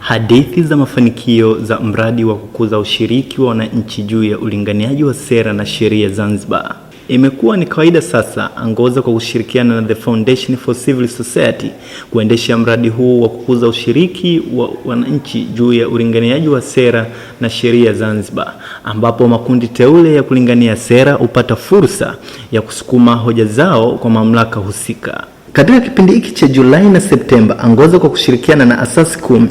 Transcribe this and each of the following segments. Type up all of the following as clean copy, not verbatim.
Hadithi za mafanikio za mradi wa kukuza ushiriki wa wananchi juu ya ulinganiaji wa sera na sheria Zanzibar. Imekuwa ni kawaida sasa Angoza kwa kushirikiana na The Foundation for Civil Society kuendesha mradi huu wa kukuza ushiriki wa wananchi juu ya ulinganiaji wa sera na sheria Zanzibar, ambapo makundi teule ya kulingania sera hupata fursa ya kusukuma hoja zao kwa mamlaka husika. Katika kipindi hiki cha Julai na Septemba, Angoza kwa kushirikiana na asasi 10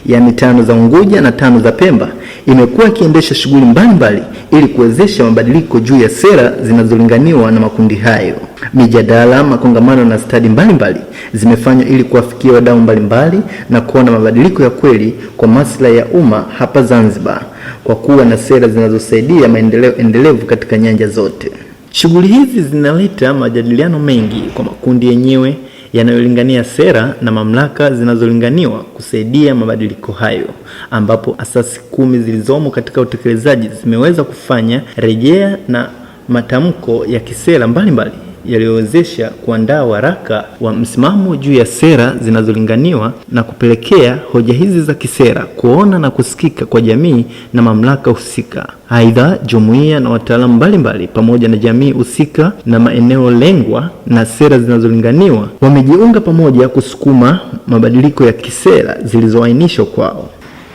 yaani 5 za Unguja na 5 za Pemba imekuwa ikiendesha shughuli mbalimbali ili kuwezesha mabadiliko juu ya sera zinazolinganiwa na makundi hayo. Mijadala, makongamano na stadi mbalimbali zimefanywa ili kuwafikia wadau mbalimbali na kuona mabadiliko ya kweli kwa maslahi ya umma hapa Zanzibar, kwa kuwa na sera zinazosaidia maendeleo endelevu katika nyanja zote. Shughuli hizi zinaleta majadiliano mengi kwa makundi yenyewe yanayolingania sera na mamlaka zinazolinganiwa kusaidia mabadiliko hayo, ambapo asasi 10 zilizomo katika utekelezaji zimeweza kufanya rejea na matamko ya kisera mbalimbali yaliyowezesha kuandaa waraka wa msimamo juu ya sera zinazolinganiwa na kupelekea hoja hizi za kisera kuona na kusikika kwa jamii na mamlaka husika. Aidha, jumuiya na wataalamu mbalimbali pamoja na jamii husika na maeneo lengwa na sera zinazolinganiwa wamejiunga pamoja kusukuma mabadiliko ya kisera zilizoainishwa kwao.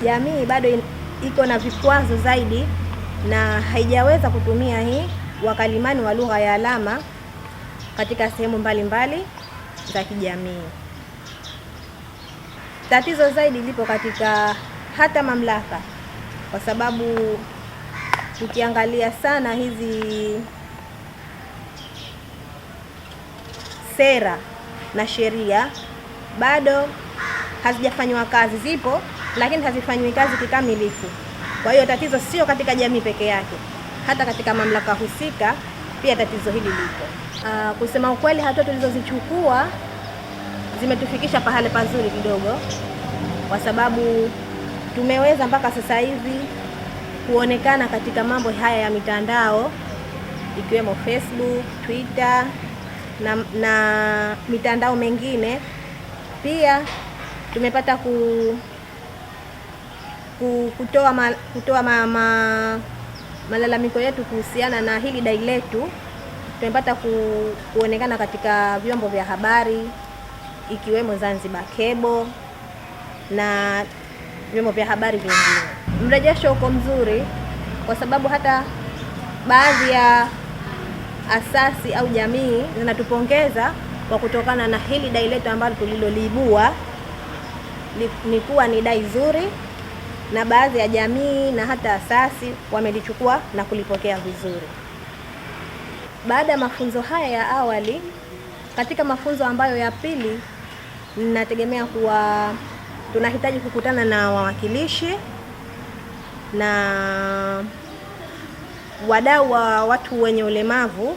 Jamii bado iko na vikwazo zaidi na haijaweza kutumia hii wakalimani wa lugha ya alama katika sehemu mbalimbali za kijamii. Tatizo zaidi lipo katika hata mamlaka, kwa sababu tukiangalia sana hizi sera na sheria bado hazijafanywa kazi. Zipo lakini hazifanywi kazi kikamilifu. Kwa hiyo tatizo sio katika jamii peke yake, hata katika mamlaka husika pia tatizo hili lipo. Kusema ukweli, hatua tulizozichukua zimetufikisha pahali pazuri kidogo, kwa sababu tumeweza mpaka sasa hivi kuonekana katika mambo haya ya mitandao ikiwemo Facebook, Twitter na mitandao mengine. Pia tumepata kutoa malalamiko yetu kuhusiana na hili dai letu. Tumepata kuonekana katika vyombo vya habari ikiwemo Zanzibar Cable na vyombo vya habari vingine. Mrejesho uko mzuri, kwa sababu hata baadhi ya asasi au jamii zinatupongeza kwa kutokana na hili dai letu ambalo tuliloliibua ni kuwa ni dai zuri, na baadhi ya jamii na hata asasi wamelichukua na kulipokea vizuri. Baada ya mafunzo haya ya awali, katika mafunzo ambayo ya pili, ninategemea kuwa tunahitaji kukutana na wawakilishi na wadau wa watu wenye ulemavu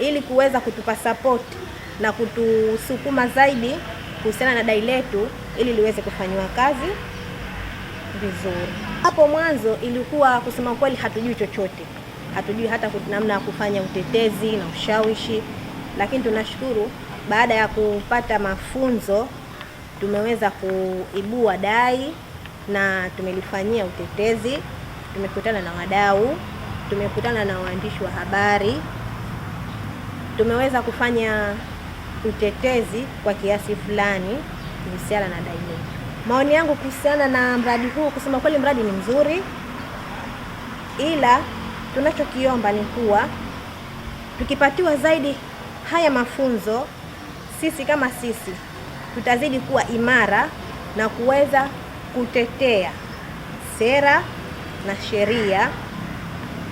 ili kuweza kutupa support na kutusukuma zaidi kuhusiana na dai letu ili liweze kufanywa kazi vizuri. Hapo mwanzo ilikuwa kusema kweli hatujui chochote. Hatujui hata namna ya kufanya utetezi na ushawishi, lakini tunashukuru baada ya kupata mafunzo tumeweza kuibua dai na tumelifanyia utetezi. Tumekutana na wadau, tumekutana na waandishi wa habari, tumeweza kufanya utetezi kwa kiasi fulani kuhusiana na dai letu. Maoni yangu kuhusiana na mradi huu, kusema kweli mradi ni mzuri, ila tunachokiomba ni kuwa tukipatiwa zaidi haya mafunzo, sisi kama sisi tutazidi kuwa imara na kuweza kutetea sera na sheria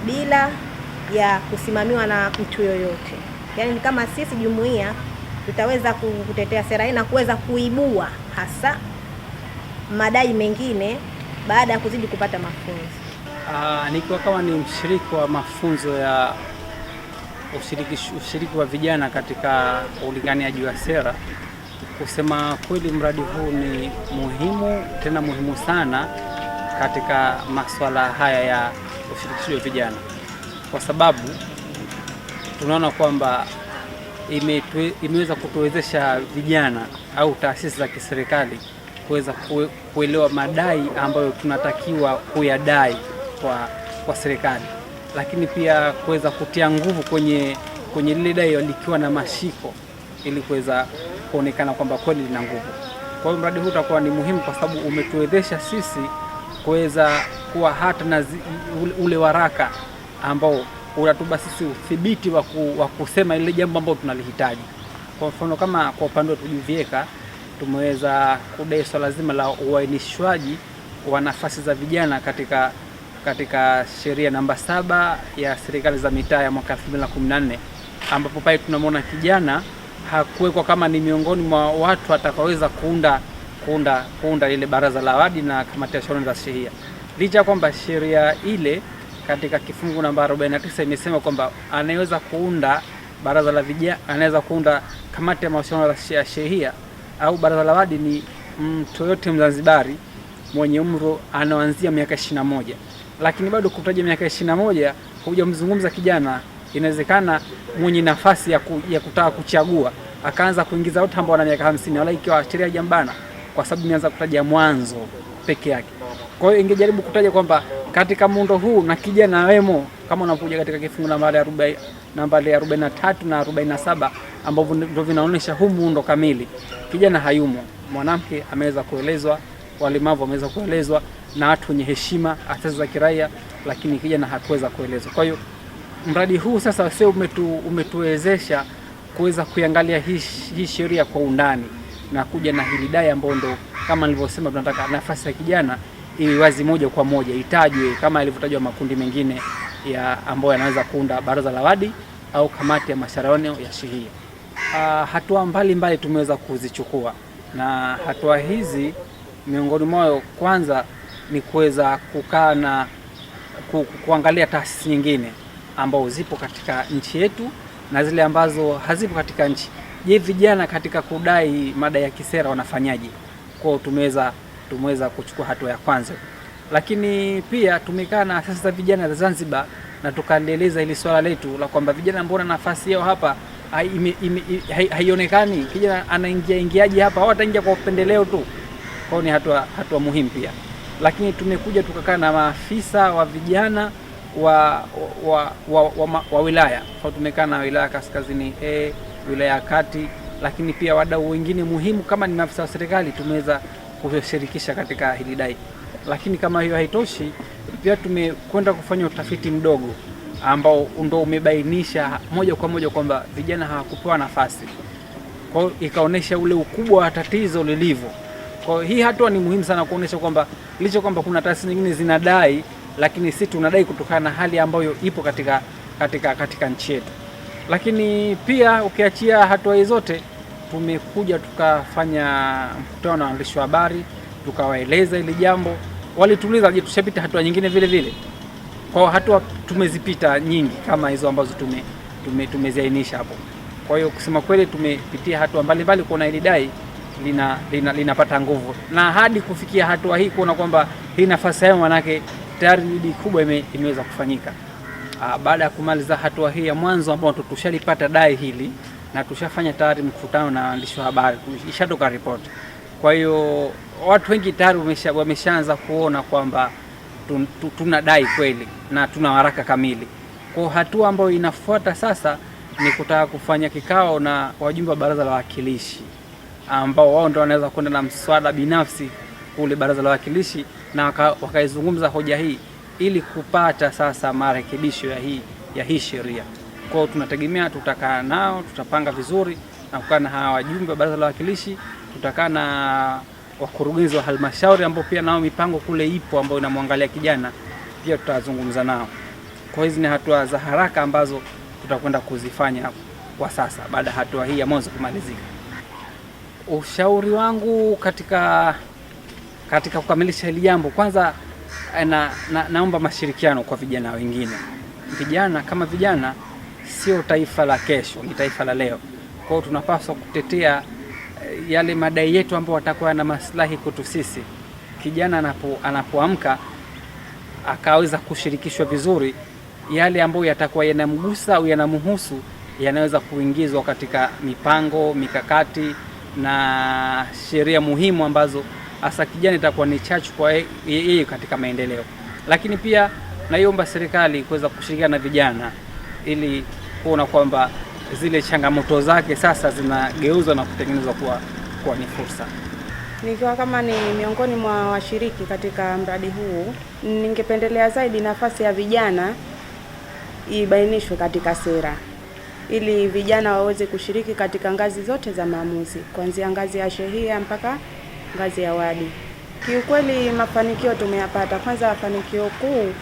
bila ya kusimamiwa na mtu yoyote. Yaani kama sisi jumuiya tutaweza kutetea sera hii na kuweza kuibua hasa madai mengine baada ya kuzidi kupata mafunzo. Nikiwa kama ni mshiriki wa mafunzo ya ushiriki wa vijana katika ulinganiaji wa sera, kusema kweli mradi huu ni muhimu, tena muhimu sana katika masuala haya ya ushirikishaji wa vijana, kwa sababu tunaona kwamba imeweza kutuwezesha vijana au taasisi za kiserikali kuweza kuelewa madai ambayo tunatakiwa kuyadai kwa serikali, lakini pia kuweza kutia nguvu kwenye lile dai likiwa na mashiko ili kuweza kuonekana kwamba kweli lina nguvu. Kwa hiyo mradi huu utakuwa ni muhimu kwa sababu umetuwezesha sisi kuweza kuwa hata na ule waraka ambao unatupa sisi udhibiti wa kusema ile jambo ambalo tunalihitaji. Kwa mfano kama kwa upande wetu JUVIECA tumeweza kudai swala zima la uainishwaji wa nafasi za vijana katika sheria namba 7 ya serikali za mitaa ya mwaka 2014, ambapo pale tunamwona kijana hakuwekwa kama ni miongoni mwa watu atakaoweza kuunda ile baraza la wadi na kamati ya shauri za shehia, licha kwamba sheria ile katika kifungu namba 49 imesema kwamba anaweza kuunda baraza la vijana, anaweza kuunda kamati ya mashauri ya shehia au baraza la wadi ni mtu yote Mzanzibari mwenye umri anaanzia miaka 21. Lakini bado kutaja miaka 21 hujamzungumza kijana. Inawezekana mwenye nafasi ya kutaka kuchagua akaanza kuingiza watu ambao wana miaka 50 wala ikiwa sheria jambana, kwa sababu imeanza kutaja mwanzo peke yake. Kwa hiyo ingejaribu kutaja kwamba katika muundo huu na kijana wemo, kama unapokuja katika kifungu namba ya 43 na 47 ambavyo ndio vinaonyesha huu muundo kamili, kijana hayumo. Mwanamke ameweza kuelezwa, walemavu wameweza kuelezwa, na watu wenye heshima, asasi za kiraia, lakini kijana hakuweza kuelezwa. Kwa hiyo mradi huu sasa sasa umetuwezesha kuweza kuangalia hii sheria kwa undani na kuja na hili dai ambalo ndo kama nilivyosema, tunataka nafasi ya kijana iwe wazi moja kwa moja, itajwe kama ilivyotajwa makundi mengine ya ambayo yanaweza kuunda baraza la wadi au kamati ya mashauriano ya shehia. Hatua mbalimbali tumeweza kuzichukua, na hatua hizi miongoni mwao kwanza ni kuweza kukaa na kuangalia taasisi nyingine ambao zipo katika nchi yetu na zile ambazo hazipo katika nchi. Je, vijana katika kudai mada ya kisera wanafanyaje? Kwa tumeweza kuchukua hatua ya kwanza. Lakini pia tumekaa na asasi za vijana za Zanzibar na tukalieleza ili swala letu la kwamba vijana mbona nafasi yao hapa haionekani, kijana anaingiaje hapa, au ataingia kwa upendeleo tu. Kwa ni hatua muhimu pia. Lakini tumekuja tukakaa na maafisa wa vijana wa wilaya. Kwa tumekaa na wilaya Kaskazini wilaya ya Kati, lakini pia wadau wengine muhimu kama ni maafisa wa serikali tumeweza kushirikisha katika hili dai. Lakini kama hiyo haitoshi, pia tumekwenda kufanya utafiti mdogo ambao ndio umebainisha moja kwa moja kwamba vijana hawakupewa nafasi. Kwa hiyo ikaonesha ule ukubwa wa tatizo lilivyo. Kwa hiyo hii hatua ni muhimu sana kuonesha kwamba licha kwamba kuna taasisi nyingine zinadai, lakini sisi tunadai kutokana na hali ambayo ipo katika nchi yetu. Lakini pia ukiachia hatua hizo zote, tumekuja tukafanya mkutano na waandishi wa habari, tukawaeleza ile jambo. Walituuliza, je, tushapita hatua nyingine vile vile? Kwa hatua tumezipita nyingi kama hizo ambazo tumeziainisha hapo. Kwa hiyo kusema kweli tumepitia hatua mbalimbali kuona ile dai linapata nguvu, na hadi kufikia hatua hii kuona kwamba hii nafasi yao manake tayari juhudi kubwa imeweza kufanyika. Baada ya kumaliza hatua hii ya mwanzo ambao tushalipata dai hili na tushafanya tayari mkutano na waandishi wa habari, ishatoka report. Kwa hiyo watu wengi tayari wameshaanza kuona kwamba tuna dai kweli na tuna waraka kamili. Kwa hatua ambayo inafuata sasa ni kutaka kufanya kikao na wajumbe wa baraza la wawakilishi ambao wao ndio wanaweza kwenda na mswada binafsi kule baraza la wawakilishi na wakaizungumza hoja hii ili kupata sasa marekebisho ya hii sheria. Kwa hiyo tunategemea tutakaa nao, tutapanga vizuri na kukaa na hawa wajumbe wa baraza la wawakilishi, tutakaa na wakurugenzi wa halmashauri ambao pia nao mipango kule ipo ambayo inamwangalia kijana, pia tutazungumza nao. Kwa hizi ni hatua za haraka ambazo tutakwenda kuzifanya kwa sasa baada ya hatua hii ya mwanzo kumalizika. Ushauri wangu katika kukamilisha hili jambo, kwanza naomba mashirikiano kwa vijana wengine. Vijana kama vijana sio taifa la kesho, ni taifa la leo. Kwa hiyo tunapaswa kutetea yale madai yetu ambayo watakuwa na maslahi kwetu sisi. Kijana anapoamka akaweza kushirikishwa vizuri, yale ambayo yatakuwa yanamgusa au yanamhusu yanaweza kuingizwa katika mipango, mikakati na sheria muhimu ambazo hasa kijana itakuwa ni chachu kwa yeye katika maendeleo. Lakini pia naiomba serikali kuweza kushirikiana na vijana ili kuona kwamba zile changamoto zake sasa zinageuzwa na kutengenezwa kuwa ni fursa. Nikiwa kama ni miongoni mwa washiriki katika mradi huu, ningependelea zaidi nafasi ya vijana ibainishwe katika sera, ili vijana waweze kushiriki katika ngazi zote za maamuzi, kuanzia ngazi ya shehia mpaka ngazi ya wadi. Kiukweli mafanikio tumeyapata. Kwanza mafanikio kuu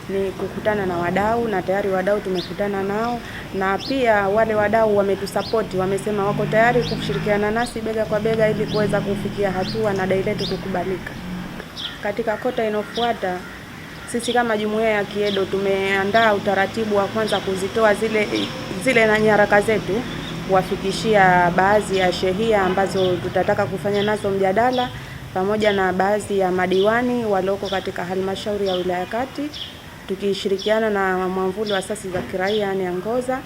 ni kukutana na wadau, na tayari wadau tumekutana nao, na pia wale wadau wametusapoti, wamesema wako tayari kushirikiana nasi bega kwa bega ili kuweza kufikia hatua na dai letu kukubalika. Katika kota inofuata, sisi kama jumuiya ya Kiedo tumeandaa utaratibu wa kwanza kuzitoa zile na nyaraka zetu, kuwafikishia baadhi ya shehia ambazo tutataka kufanya nazo mjadala, pamoja na baadhi ya madiwani walioko katika halmashauri ya wilaya Kati, tukishirikiana na mwamvuli wa asasi za kiraia yani Angoza.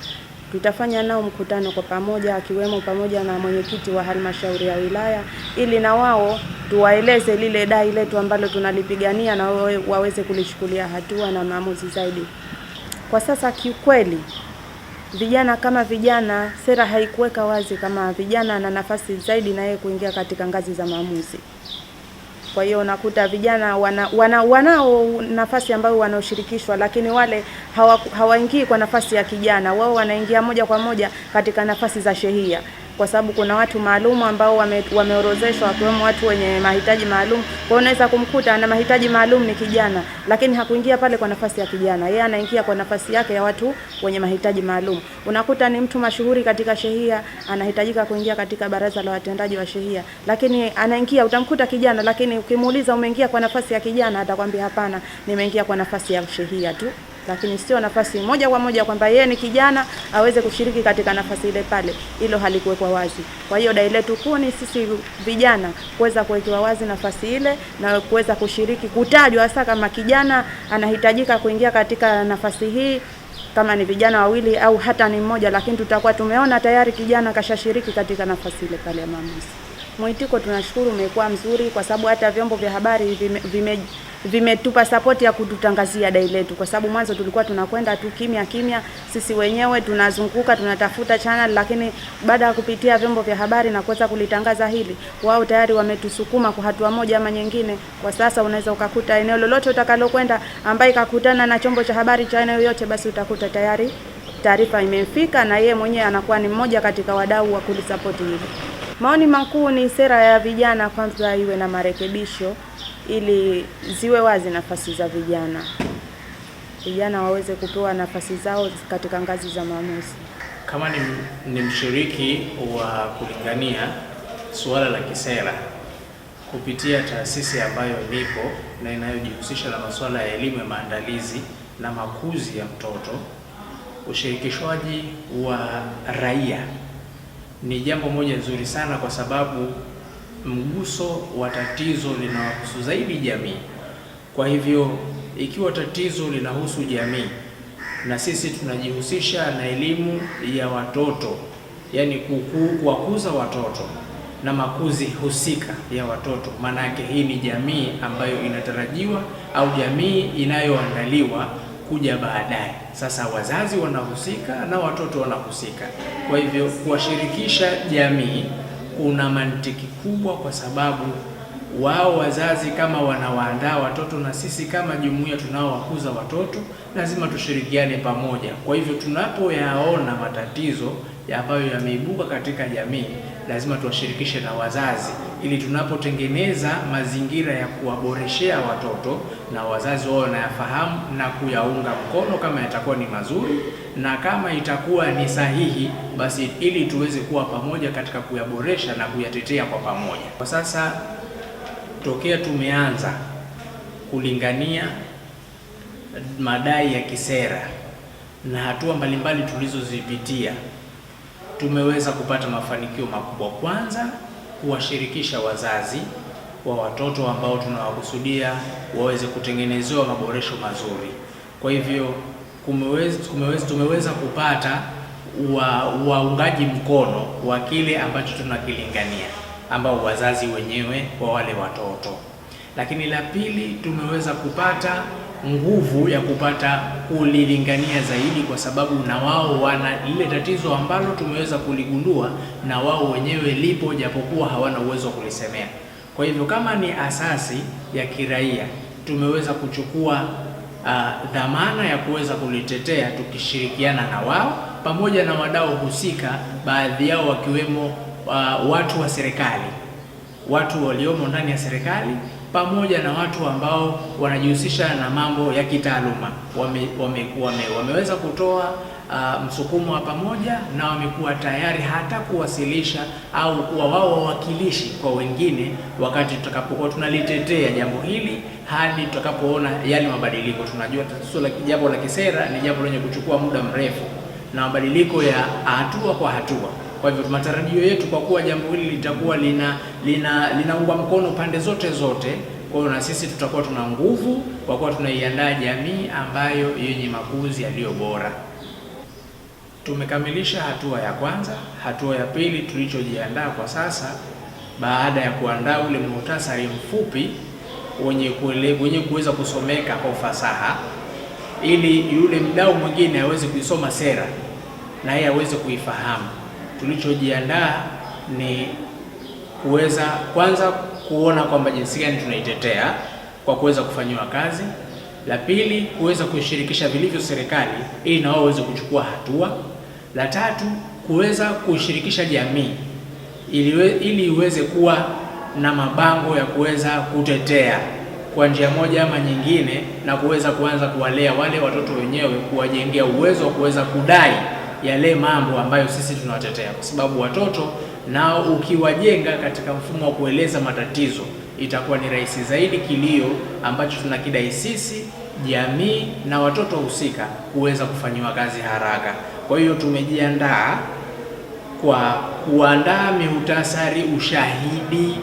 Tutafanya nao mkutano kwa pamoja, akiwemo pamoja na mwenyekiti wa halmashauri ya wilaya, ili na wao tuwaeleze lile dai letu ambalo tunalipigania na waweze kulichukulia hatua na maamuzi zaidi. Kwa sasa kiukweli vijana kama vijana, sera haikuweka wazi kama vijana na nafasi zaidi na yeye kuingia katika ngazi za maamuzi. Kwa hiyo unakuta vijana wanao nafasi ambayo wanaoshirikishwa, lakini wale hawaingii kwa nafasi ya kijana, wao wanaingia moja kwa moja katika nafasi za shehia, kwa sababu kuna watu maalum ambao wameorozeshwa, wakiwemo watu wenye mahitaji maalum. Kwa hiyo unaweza kumkuta ana mahitaji maalum ni kijana, lakini hakuingia pale kwa nafasi ya kijana, yeye anaingia kwa nafasi yake ya watu wenye mahitaji maalum. Unakuta ni mtu mashuhuri katika shehia, anahitajika kuingia katika baraza la watendaji wa shehia, lakini anaingia, utamkuta kijana, lakini ukimuuliza umeingia kwa nafasi ya kijana, atakwambia hapana, nimeingia kwa nafasi ya shehia tu, lakini sio nafasi moja kwa moja kwamba yeye ni kijana aweze kushiriki katika nafasi ile pale. Hilo halikuwekwa wazi. Kwa hiyo dai letu kuu ni sisi vijana kuweza kuwekewa wazi nafasi ile na kuweza kushiriki, kutajwa hasa kama kijana anahitajika kuingia katika nafasi hii, kama ni vijana wawili au hata ni mmoja, lakini tutakuwa tumeona tayari kijana kashashiriki katika nafasi ile pale ya maamuzi. Mwitiko tunashukuru umekuwa mzuri, kwa sababu hata vyombo vya habari vimetupa support ya kututangazia dai letu, kwa sababu mwanzo tulikuwa tunakwenda tu kimya, sisi wenyewe tunazunguka tunatafuta channel, lakini baada ya kupitia vyombo vya habari na kuweza kulitangaza hili, wao tayari wametusukuma kwa hatua moja ama nyingine. Kwa sasa unaweza ukakuta eneo lolote utakalokwenda ambaye kakutana na chombo cha habari cha eneo yote, basi utakuta tayari taarifa imefika na yeye mwenyewe anakuwa ni mmoja katika wadau wa kulisupport hili. Maoni makuu ni sera ya vijana kwanza iwe na marekebisho, ili ziwe wazi nafasi za vijana. Vijana waweze kupewa nafasi zao katika ngazi za maamuzi. Kama ni mshiriki wa kulingania suala la kisera kupitia taasisi ambayo nipo na inayojihusisha na masuala ya elimu ya maandalizi na makuzi ya mtoto, ushirikishwaji wa raia ni jambo moja nzuri sana, kwa sababu mguso wa tatizo linahusu zaidi jamii. Kwa hivyo ikiwa tatizo linahusu jamii na sisi tunajihusisha na elimu ya watoto, yani kuwakuza watoto na makuzi husika ya watoto, maana yake hii ni jamii ambayo inatarajiwa au jamii inayoandaliwa kuja baadaye. Sasa wazazi wanahusika na watoto wanahusika. Kwa hivyo kuwashirikisha jamii kuna mantiki kubwa, kwa sababu wao wazazi kama wanawaandaa watoto na sisi kama jumuiya tunaowakuza watoto lazima tushirikiane pamoja. Kwa hivyo tunapoyaona matatizo ambayo yameibuka katika jamii, lazima tuwashirikishe na wazazi, ili tunapotengeneza mazingira ya kuwaboreshea watoto na wazazi wao wanayafahamu na kuyaunga mkono kama yatakuwa ni mazuri, na kama itakuwa ni sahihi, basi ili tuweze kuwa pamoja katika kuyaboresha na kuyatetea kwa pamoja. Kwa sasa tokea tumeanza kulingania madai ya kisera na hatua mbalimbali tulizozipitia, tumeweza kupata mafanikio makubwa. Kwanza, kuwashirikisha wazazi wa watoto ambao tunawakusudia waweze kutengenezewa maboresho mazuri. Kwa hivyo tumeweza kupata waungaji mkono wa kile ambacho tunakilingania. ambao wazazi wenyewe wa wale watoto. Lakini la pili, tumeweza kupata nguvu ya kupata kulilingania zaidi, kwa sababu na wao wana lile tatizo ambalo tumeweza kuligundua na wao wenyewe lipo, japokuwa hawana uwezo wa kulisemea. Kwa hivyo kama ni asasi ya kiraia tumeweza kuchukua dhamana ya kuweza kulitetea tukishirikiana na wao pamoja na wadau husika, baadhi yao wakiwemo watu wa serikali, watu waliomo ndani ya serikali pamoja na watu ambao wanajihusisha na mambo ya kitaaluma. Wameweza kutoa msukumo wa pamoja na wamekuwa tayari hata kuwasilisha au kuwa wao wawakilishi kwa wengine wakati tutakapokuwa tunalitetea jambo hili hadi tutakapoona yale mabadiliko. Tunajua tatizo la jambo la kisera ni jambo lenye kuchukua muda mrefu na mabadiliko ya hatua kwa hatua. Kwa hivyo matarajio yetu, kwa kuwa jambo hili litakuwa linaungwa mkono pande zote, kwa hiyo na sisi tutakuwa tuna nguvu kwa kuwa tunaiandaa jamii ambayo yenye makuzi yaliyo bora. Tumekamilisha hatua ya kwanza. Hatua ya pili tulichojiandaa kwa sasa, baada ya kuandaa ule muhtasari mfupi wenye kuweza kusomeka kwa ufasaha, ili yule mdau mwingine aweze kuisoma sera na yeye aweze kuifahamu. Tulichojiandaa ni kuweza kwanza kuona kwamba jinsi gani tunaitetea kwa kuweza kufanyiwa kazi. La pili, kuweza kuishirikisha vilivyo serikali ili na wao waweze kuchukua hatua. La tatu, kuweza kuishirikisha jamii ili iweze kuwa na mabango ya kuweza kutetea kwa njia moja ama nyingine, na kuweza kuanza kuwalea wale watoto wenyewe, kuwajengea uwezo wa kuweza kudai yale mambo ambayo sisi tunawatetea, kwa sababu watoto nao ukiwajenga katika mfumo wa kueleza matatizo, itakuwa ni rahisi zaidi kilio ambacho tunakidai sisi, jamii na watoto husika kuweza kufanyiwa kazi haraka. Kwa hiyo tumejiandaa kwa kuandaa mihutasari, ushahidi,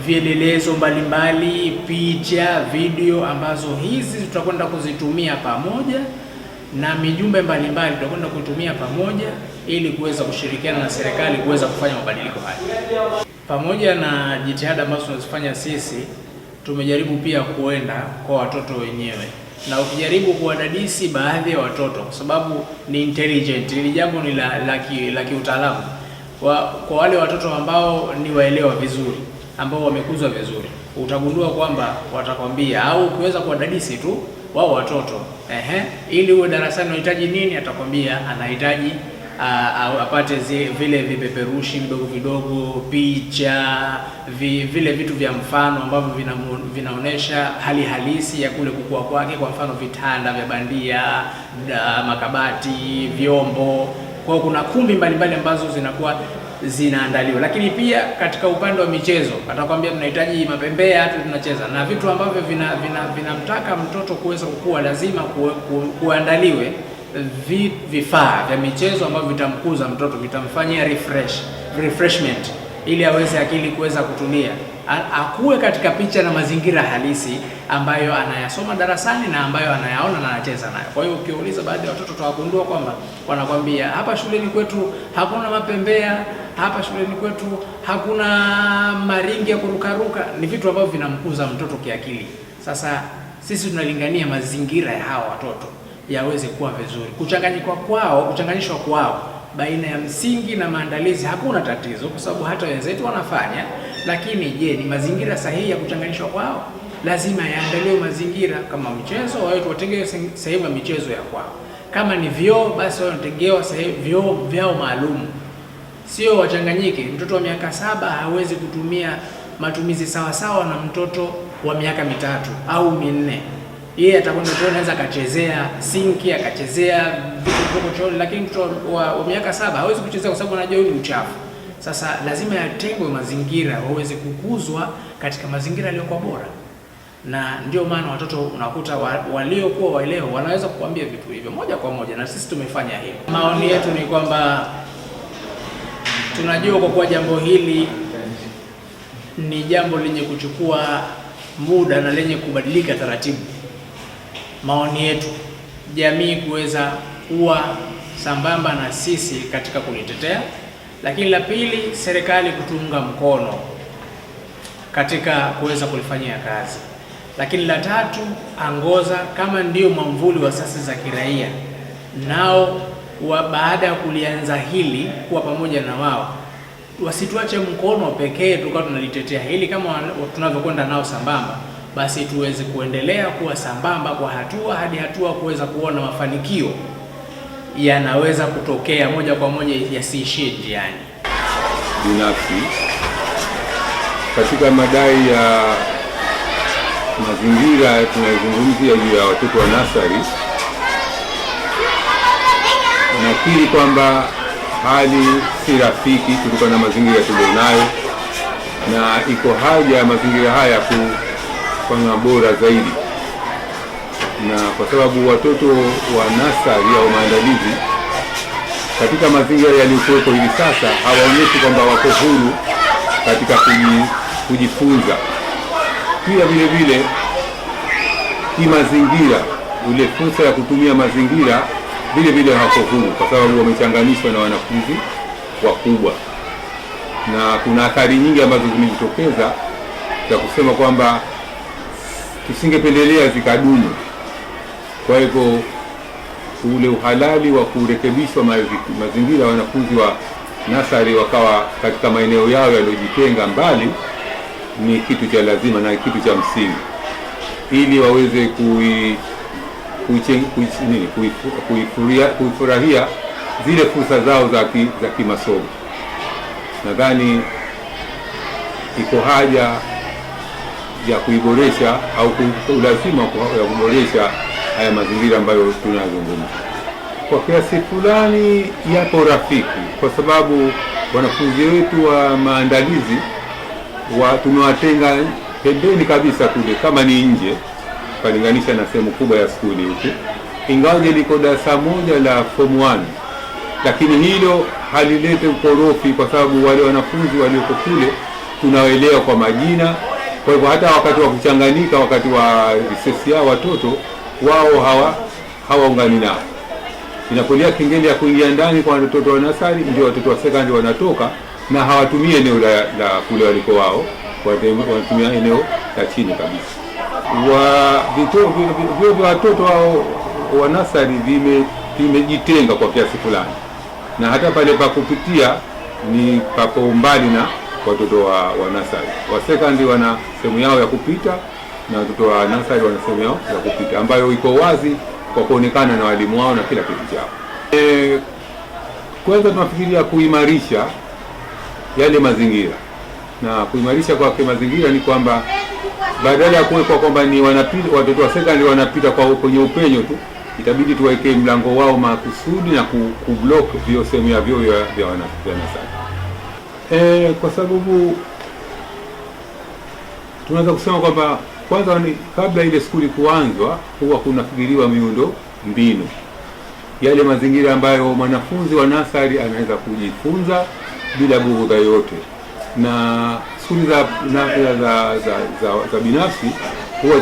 vielelezo mbalimbali, picha, video ambazo hizi tutakwenda kuzitumia pamoja na mijumbe mbalimbali tutakwenda kutumia pamoja ili kuweza kushirikiana na serikali kuweza kufanya mabadiliko haya. Pamoja na jitihada ambazo tunazifanya sisi, tumejaribu pia kuenda kwa watoto wenyewe, na ukijaribu kuwadadisi baadhi ya watoto, kwa sababu ni intelligent, ili jambo ni la kiutaalamu, kwa wale watoto ambao ni waelewa vizuri, ambao wamekuzwa vizuri, utagundua kwamba watakwambia, au ukiweza kuwadadisi tu wao watoto, ili uwe darasani unahitaji nini, atakwambia anahitaji apate vile vipeperushi vidogo, picha, vile vitu vya mfano ambavyo vinaonesha hali halisi ya kule kukua kwake. Kwa mfano vitanda vya bandia, makabati, vyombo. Kwa kuna kumbi mbalimbali ambazo zinakuwa zinaandaliwa. Lakini pia katika upande wa michezo atakwambia tunahitaji mapembea tu tunacheza, na vitu ambavyo vinamtaka mtoto kuweza kukua lazima kuandaliwe vifaa vya michezo ambavyo vitamkuza mtoto, vitamfanyia refreshment, ili aweze akili kuweza kutulia, akuwe katika picha na mazingira halisi ambayo anayasoma darasani na ambayo anayaona na anacheza nayo. Kwa hiyo ukiuliza baadhi ya watoto utawagundua kwamba wanakwambia hapa shuleni kwetu hakuna mapembea, hapa shuleni kwetu hakuna maringi ya kurukaruka. Ni vitu ambavyo vinamkuza mtoto kiakili. Sasa sisi tunalingania mazingira ya hawa watoto yaweze kuwa vizuri. Kuchanganyishwa kwao baina ya msingi na maandalizi hakuna tatizo, kwa sababu hata wenzetu wanafanya. Lakini je, ni mazingira sahihi ya kuchanganyishwa kwao? Lazima yaandaliwe mazingira. Kama michezo, wao tuwatengewe sehemu ya michezo ya kwao. Kama ni vyoo, basi wao watengewe vyoo vyao maalum, sio wachanganyike. Mtoto wa miaka 7 hawezi kutumia matumizi sawa na mtoto wa miaka 3 au 4. Yeye atakwenda chooni, anaweza akachezea sinki, akachezea vitu vidogo chooni, lakini mtoto wa miaka 7 hawezi kuchezea kwa sababu anajua ni uchafu. Sasa lazima yatengwe mazingira waweze kukuzwa katika mazingira yaliyokuwa bora, na ndio maana watoto unakuta waliokuwa waelewa wanaweza kukuambia vitu hivyo moja kwa moja, na sisi tumefanya hivyo. Maoni yetu ni kwamba tunajua kwa kuwa jambo hili ni jambo lenye kuchukua muda na lenye kubadilika taratibu. Maoni yetu, jamii kuweza kuwa sambamba na sisi katika kulitetea, Lakini la pili, serikali kutunga mkono katika kuweza kulifanyia kazi. Lakini la tatu, Angoza kama ndio mwamvuli wa asasi za kiraia, nao baada ya kulianza hili kuwa pamoja na wao, wasituache mkono pekee tukawa tunalitetea hili. Kama tunavyokwenda nao sambamba, basi tuweze kuendelea kuwa sambamba kwa hatua hadi hatua, kuweza kuona mafanikio yanaweza kutokea moja kwa moja, yasiishie njiani. Binafsi katika madai ya mazingira tunayozungumzia juu ya watoto wa nasari, nakiri kwamba hali si rafiki kutokana na mazingira tulionayo, na iko haja ya mazingira haya kufanywa bora zaidi, na kwa sababu watoto wa nasari au maandalizi katika mazingira yaliyokuwepo hivi sasa hawaonyeshi kwamba wako huru katika kujifunza. Pia vile vile kimazingira, ile fursa ya kutumia mazingira vile vile hawako huru, kwa sababu wamechanganishwa na wanafunzi wakubwa, na kuna athari nyingi ambazo zimejitokeza za kusema kwamba tusingependelea zikadumu. Kwa hivyo ule uhalali wa kurekebishwa mazingira ya wanafunzi wa nasari wakawa katika maeneo yao yaliyojitenga mbali ni kitu cha lazima na kitu cha msingi, ili waweze kuifurahia zile fursa zao za kimasomo. Nadhani iko haja ya kuiboresha au ulazima ya kuboresha haya mazingira ambayo tunazungumza. Kwa kiasi fulani yapo rafiki, kwa sababu wanafunzi wetu wa maandalizi tumewatenga pembeni kabisa kule, kama ni nje kulinganisha na sehemu kubwa ya skuli huku, ingawaje liko darasa moja la form 1, lakini hilo halilete ukorofi, kwa sababu wale wanafunzi walioko kule tunawaelewa kwa majina. Kwa hivyo hata wakati wa kuchanganyika, wakati wa recess yao, watoto wao hawaungani nao. Inapolia kengele ya kuingia ndani kwa watoto wa nasari, ndio watoto wa secondary wanatoka, na hawatumii eneo la kule waliko wao, wanatumia eneo la chini kabisa. Vituo vya watoto wa nasari vimejitenga kwa kiasi fulani, na hata pale pa kupitia ni papo mbali na watoto wa nasari. Wa secondary wana sehemu yao ya kupita, na watoto wa nasari wana sehemu yao ya kupita, ambayo iko wazi kwa kuonekana na walimu wao na kila kitu chao. Kwanza tunafikiria kuimarisha yale mazingira, na kuimarisha kwa mazingira ni kwamba badala ya kuwekwa kwamba ni watoto wa secondary wanapita kwenye upenyo tu, itabidi tuweke mlango wao makusudi na kublock hiyo sehemu ya vyoo vya nasari. Kwa sababu tunaweza kusema kwamba kwanza kabla ile skuli kuanzwa huwa kunafikiriwa miundo mbinu, yale mazingira ambayo mwanafunzi wa nasari anaweza kujifunza bila bughudha yote, na skuli za binafsi huwa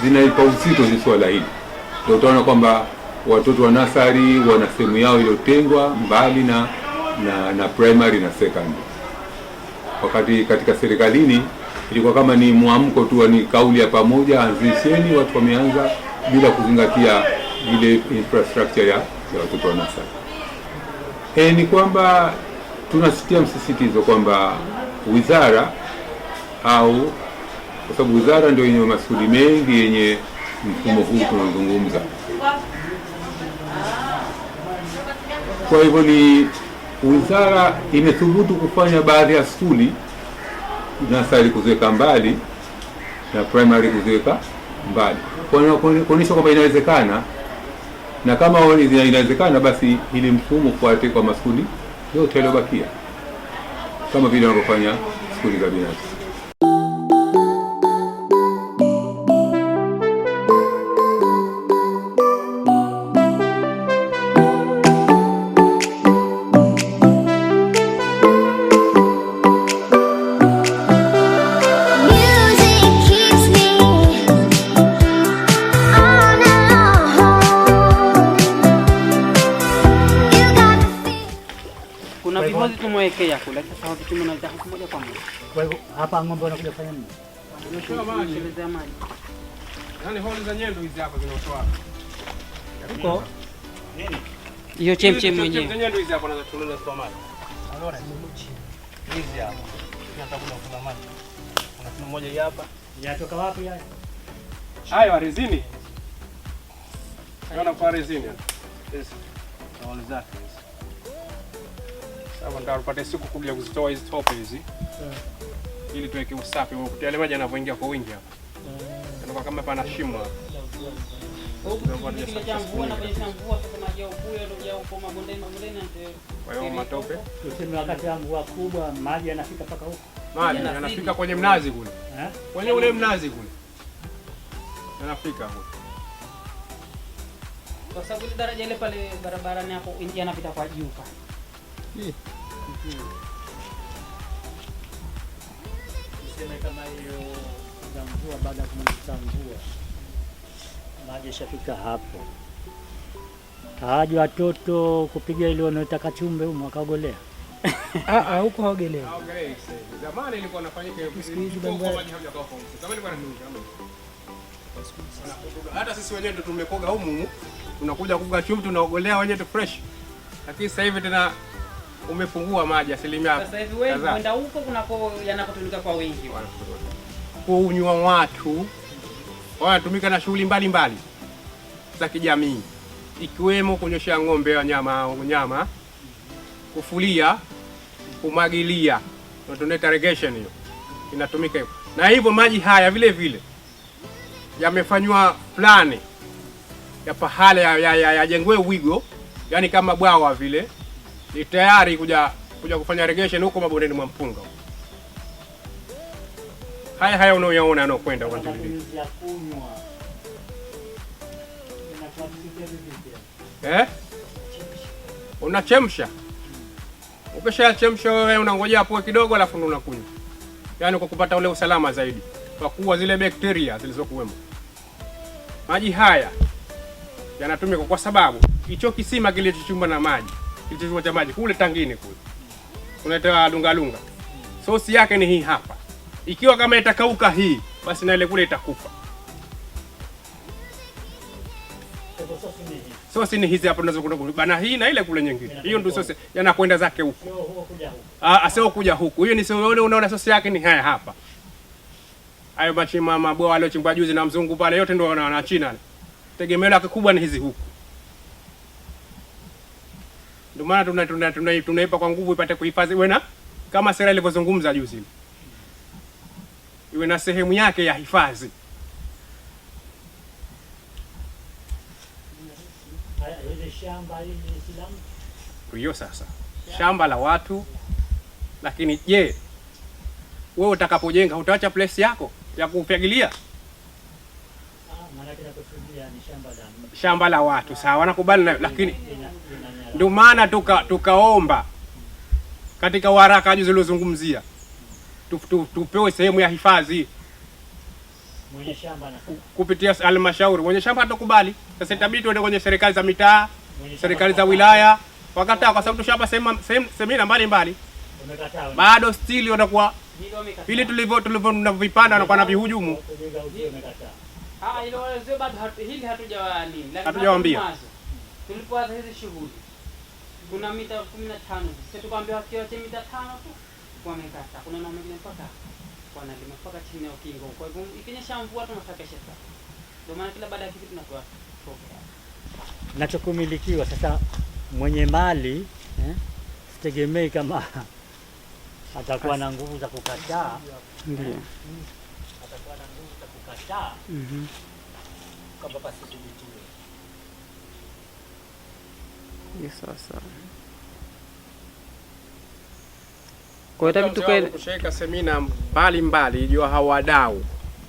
zinaipa uzito swala hili. Ndio utaona kwamba watoto wa nasari wana sehemu yao iliyotengwa mbali na primary na secondary, wakati katika serikalini ilikuwa kama ni mwamko tu, ni kauli ya pamoja, anzisheni, watu wameanza bila kuzingatia ile infrastructure ya watoto wa nasari. Ni kwamba tunasitia msisitizo kwamba wizara, au kwa sababu wizara ndio yenye masuala mengi yenye mfumo huu tunazungumza, kwa hivyo ni wizara imethubutu kufanya baadhi ya skuli nasari kuziweka mbali na primary kuziweka mbali, kuonyesha kwamba inawezekana, na kama inawezekana basi ili mfumo fuate kwa maskuli yote yaliyobakia kama vile wanavyofanya skuli za binafsi. Kuna tuelekea kule. Sasa vitu mna huko moja kwa moja. Kwa hivyo hapa ng'ombe wanakuja kufanya nini? Tunatoa maji. Yaani holi za nyendo hizi hapa zinatoa. Huko nini? Hiyo chemchem mwenyewe. Hizo nyendo hizi hapa tunaweza kutoa maji. Unaona hizi hapa. Tunataka kutoa maji. Kuna kitu moja hapa. Yatoka wapi haya? Hayo rezini. Naona kwa rezini. Yes. Naona zake. Sasa ndio tupate siku kuja kuzitoa hizi top hizi. Ili tuweke usafi. Yale maji yanavyoingia kwa wingi hapa. Ndio kama pana shimo hapa. Kwa hiyo matope. Tuseme wakati wa mvua kubwa maji yanafika mpaka huko. Maji yanafika kwenye mnazi kule. Kwenye ule mnazi kule. Yanafika huko. Kwa sababu ile daraja ile pale barabarani hapo yanapita kwa juu pale. Tuseme kama hiyo za mvua, baada ya kumaliza mvua maji yashafika hapo, hawaje watoto kupiga ile wanaita kachumbe huko wakaogelea? Huko haogelea. Zamani ilikuwa inafanyika hiyo. Maji hajakaa kwa mtu. Zamani ilikuwa ni hata sisi wenyewe ndio tumekoga humu, tunakuja kuga chumvi tunaogelea wenyewe tu fresh. Lakini sasa hivi tena umepungua maji asilimia. Sasa hivi wewe kwenda huko kunako yanapotumika kwa wingi kunywa watu wanatumika na shughuli mbalimbali za kijamii, ikiwemo kunyoshea ng'ombe wanyama, kufulia, kumwagilia, ndio tunaita irrigation. Hiyo inatumika hivyo. Na hivyo maji haya vile vile yamefanywa plani ya pahala yajengwe wigo, yani kama bwawa vile, ni tayari kuja kufanya irrigation huko mabondeni mwa mpunga. Haya unaoyaona yanakwenda kwa ndani. Unachemsha. Ukishachemsha wewe unangojea hapo kidogo alafu unakunywa. Yaani kwa kupata ule usalama zaidi, kwa kuwa zile bakteria zilizokuwemo. Maji haya yanatumika kwa sababu hicho kisima kilichochumba na maji, kilichochumba cha maji kule tangini kule, unaitoa lunga. Sosi yake ni hii hapa. Ikiwa kama itakauka hii, basi na ile kule itakufa. Sosi ni hizi hapa tunazo bana, hii na ile kule nyingine. Hiyo ndio sosi yanakwenda zake huko. Sio kuja huku. Hiyo ni sio, unaona sosi yake ni haya hapa. Hayo machima mabwa wale chimba juzi na mzungu pale yote ndio wana China. Tegemeo lake kubwa ni hizi huku. Ndio maana tunaipa kwa nguvu ipate kuhifadhi wena kama sera ilivyozungumza juzi. Iwe na sehemu yake ya hifadhi. Hiyo sasa shamba la watu, lakini je, wewe utakapojenga utaacha place yako ya kufagilia? Shamba la watu sawa, nakubali nayo, lakini ndio maana tukaomba katika waraka juzi uliozungumzia tupewe sehemu ya hifadhi mwenye shamba kupitia halmashauri. Mwenye shamba hatakubali. Sasa itabidi tuende kwenye serikali za mitaa, serikali za wilaya, wakataa kwa sababu tushapa semina mbalimbali. Bado still watakuwa vile tulivyo tunavipanda na kwa na vihujumu. Hilo wazee bado hili hatujawa nini, lakini hatujawaambia. Tulipoanza hizi shughuli kuna mita 15, sisi tukamwambia wakiache mita 5 tu wamekata. Kuna na mwingine mpaka wanalima mpaka chini ya ukingo. Kwa hivyo ikinyesha mvua tunasakesha sasa. Ndio maana kila baada ya kitu tunatoa toka. Nachokumilikiwa sasa mwenye mali sitegemei kama atakuwa na nguvu za kukataa. Ndio. Atakuwa na nguvu za kukataa. Kama basi tujitiwe. Ni sasa. Kwa hiyo tukae kushika semina mbalimbali jua hawadau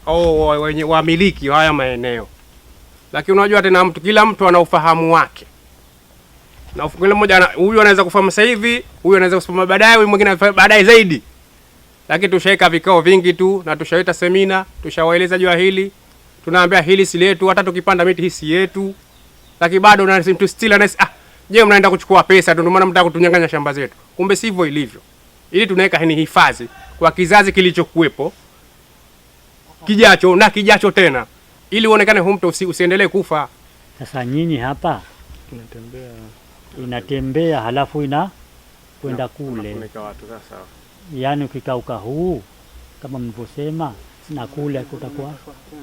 au wenye wamiliki haya maeneo. Lakini unajua tena kila mtu ana ufahamu wake. Na kila mmoja huyu anaweza kufahamu sasa hivi, huyu anaweza kufahamu baadaye, huyu mwingine baadaye zaidi. Lakini tushaika vikao vingi tu na tushaita semina, tushawaeleza jua hili. Tunaambia hili si letu, hata tukipanda miti hii si yetu. Lakini bado unasema tu still je, mnaenda kuchukua pesa tu ndio maana mtaka kutunyang'anya shamba zetu. Kumbe sivyo ilivyo. ili tunaweka ni hifadhi kwa kizazi kilichokuwepo, kijacho na kijacho tena, ili uonekane huu mto usiendelee kufa. Sasa nyinyi hapa inatembea halafu kwenda kule, yaani ukikauka huu kama mlivyosema na kule kutakuwa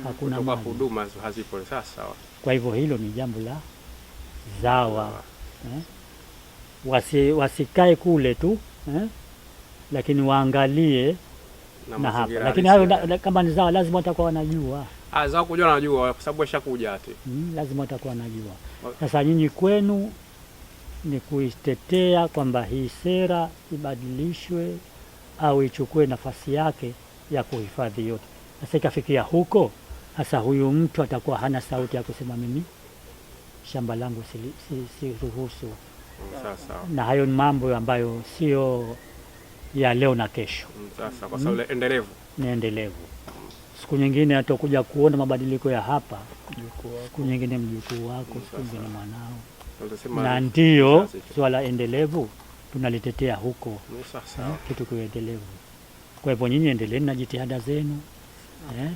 hakuna maji, huduma hazipo. Sasa kwa hivyo hilo ni jambo la zawa wasikae kule tu lakini waangalie na hapa, lakini hayo kama ni zawa lazima watakuwa wanajua. Zawa kujua wanajua kwa sababu washakuja ati. Lazima watakuwa wanajua. Sasa nyinyi kwenu ni kuitetea kwamba hii sera ibadilishwe au ichukue nafasi yake ya kuhifadhi yote. Sasa ikafikia huko, sasa huyu mtu atakuwa hana sauti ya kusema mimi shamba langu si ruhusu. Na hayo ni mambo ambayo sio ya leo na kesho. Sasa kwa sababu endelevu. Ni endelevu. Siku nyingine atakuja kuona mabadiliko ya hapa, siku nyingine mjukuu wako, siku nyingine mwanao. Na ndio swala endelevu tunalitetea huko. Kitu kiendelevu. Kwa hivyo nyinyi endeleeni na jitihada zenu.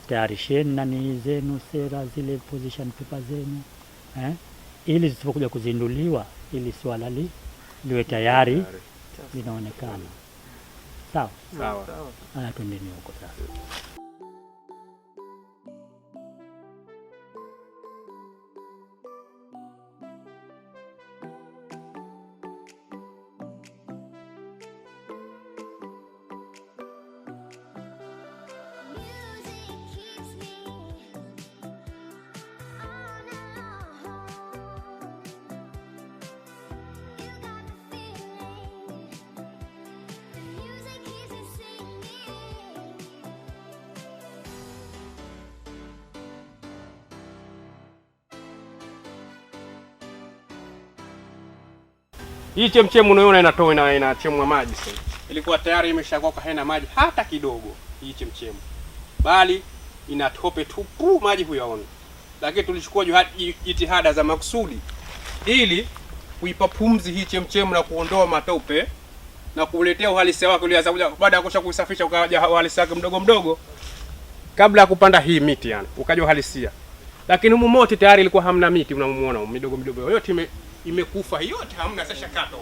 Tayarisheni nani zenu, sera zile, position paper zenu. Ili zisipokuja kuzinduliwa, ili swala liwe tayari linaonekana. Sawa? Sawa. Twendeni huko sasa. Hii chemchemu unaona inatoa inachemwa maji sasa. Ilikuwa tayari imeshakoka, haina maji hata kidogo hii chemchemu. Bali inatope tupu, maji huyaona. Lakini tulichukua jitihada za makusudi ili kuipa pumzi hii chemchemu na kuondoa matope na kuletea uhalisia wake ulianza baada ya kusafisha ukaja uhalisia wake mdogo mdogo kabla ya kupanda hii miti yani. Ukaja uhalisia. Lakini humu mote tayari ilikuwa hamna miti, unamuona midogo midogo. Yote imekufa yote, hamna sasa kato.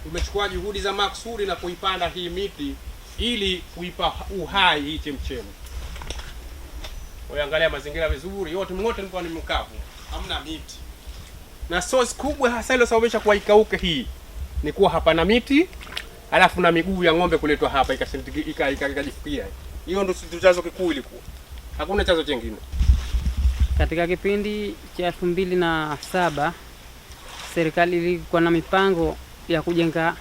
Tumechukua juhudi za maksudi na kuipanda hii miti ili kuipa uhai hii chemchemu. Uangalia mazingira vizuri, yote mngote ni mkavu, hamna miti. Na source kubwa hasa ile sababisha kwa ikauke hii ni kuwa hapana miti, alafu na miguu ya ng'ombe kuletwa hapa ikajifikia. Hiyo ndio chanzo kikuu ilikuwa. Hakuna chanzo kingine. Katika kipindi cha 2007 serikali ilikuwa na mipango ya kujenga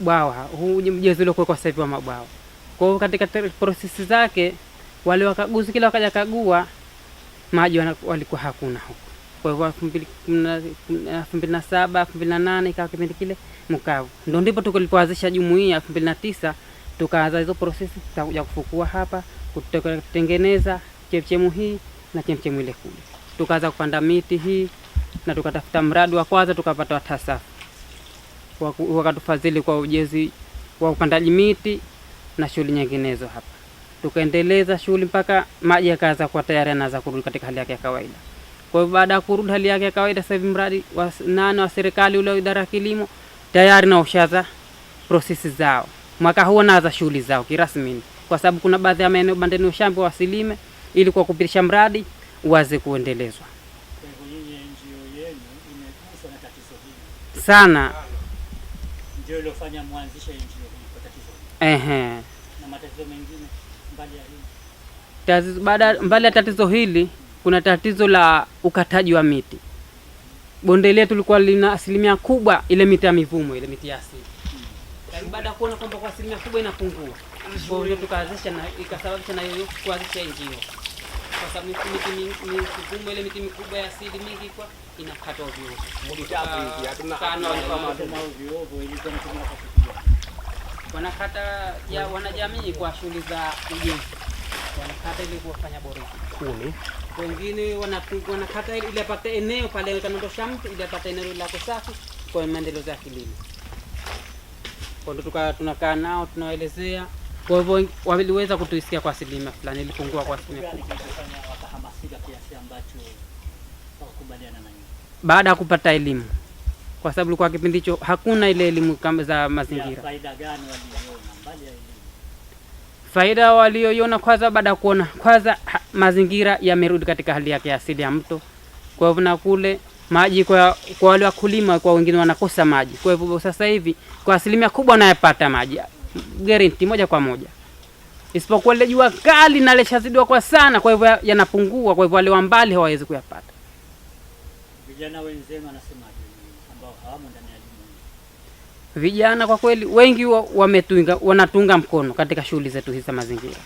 bwawa huu mjezo ule kwa sasa hivi wa mabwawa. Kwa hiyo katika prosesi zake wale wakaguzi kila wakaja kagua maji walikuwa hakuna huko. Kwa hivyo 2007 2008 ikawa kipindi kile mkavu. Ndio ndipo tulipoanzisha jumuiya 2009 tukaanza hizo prosesi za kuja kufukua hapa, kutengeneza chemchemu hii na chemchemu ile kule. Tukaanza kupanda miti hii na tukatafuta mradi wa kwanza tukapata watasafu. Wakatufadhili kwa ujenzi wa upandaji miti na shughuli nyinginezo hapa. Tukaendeleza shughuli mpaka maji yakaanza kuwa tayari anaanza kurudi katika hali yake ya kawaida. Kwa hivyo baada ya kurudi hali yake ya kawaida sasa hivi mradi wa wa serikali ule idara ya kilimo tayari na ushaanza prosesi zao. Mwaka huu naanza shughuli zao kirasmi kwa sababu kuna baadhi ya maeneo bandeni ushamba wasilime ili kwa kupitisha mradi uanze kuendelezwa. Kwa hivyo nyinyi NGO yenu imeguswa na tatizo hili sana. Ndio ilofanya muanzishe NGO hii kwa tatizo hili. Na matatizo mengine mbali ya hili. Tatizo mbali ya tatizo hili kuna tatizo la ukataji wa miti. Bonde letu lilikuwa lina asilimia kubwa ile miti ya mivumo, ile miti ya asili. Baada ya kuona kwamba kwa asilimia kubwa inapungua, kwa hiyo tukaanzisha na ikasababisha na hiyo kuanzisha NGO. Kwa sababu mifumo ile miti mikubwa ya asili mingi kwa inakatwa ovyo. Mlitabu hivi hatuna kama ovyo ovyo ilikuwa ni kama wanakata ya wanajamii kwa shughuli za ujenzi. Wanakata ili kufanya boriti. Kuni. Wengine wanakata ili apate eneo pale kanondosha mtu ili apate eneo la kusafi kwa maendeleo ya kilimo. Kwa hiyo tunakaa nao tunawaelezea, kwa hivyo waliweza kutuisikia kwa asilimia fulani, ilipungua kwa asilimia kubwa. Wakahamasika kiasi ambacho wakakubaliana na nyinyi Baada ya kupata elimu, kwa sababu kwa kipindi hicho hakuna ile elimu kama za mazingira. Faida gani waliona mbali ya elimu? Faida walioiona kwanza, baada ya kuona kwanza mazingira yamerudi katika hali yake asili ya mto. Kwa hivyo na kule maji kwa wale wakulima, kwa wengine wanakosa maji. Kwa hivyo sasa hivi kwa asilimia kubwa wanayapata maji guarantee moja kwa moja, isipokuwa ile jua kali na leshazidiwa kwa sana, kwa hivyo yanapungua. Kwa hivyo wale wa mbali hawawezi kuyapata. Vijana wenzenu wanasemaje ambao hawamo ndani ya jumuiya? Vijana kwa kweli wengi wanatunga mkono katika shughuli zetu hizi za mazingira,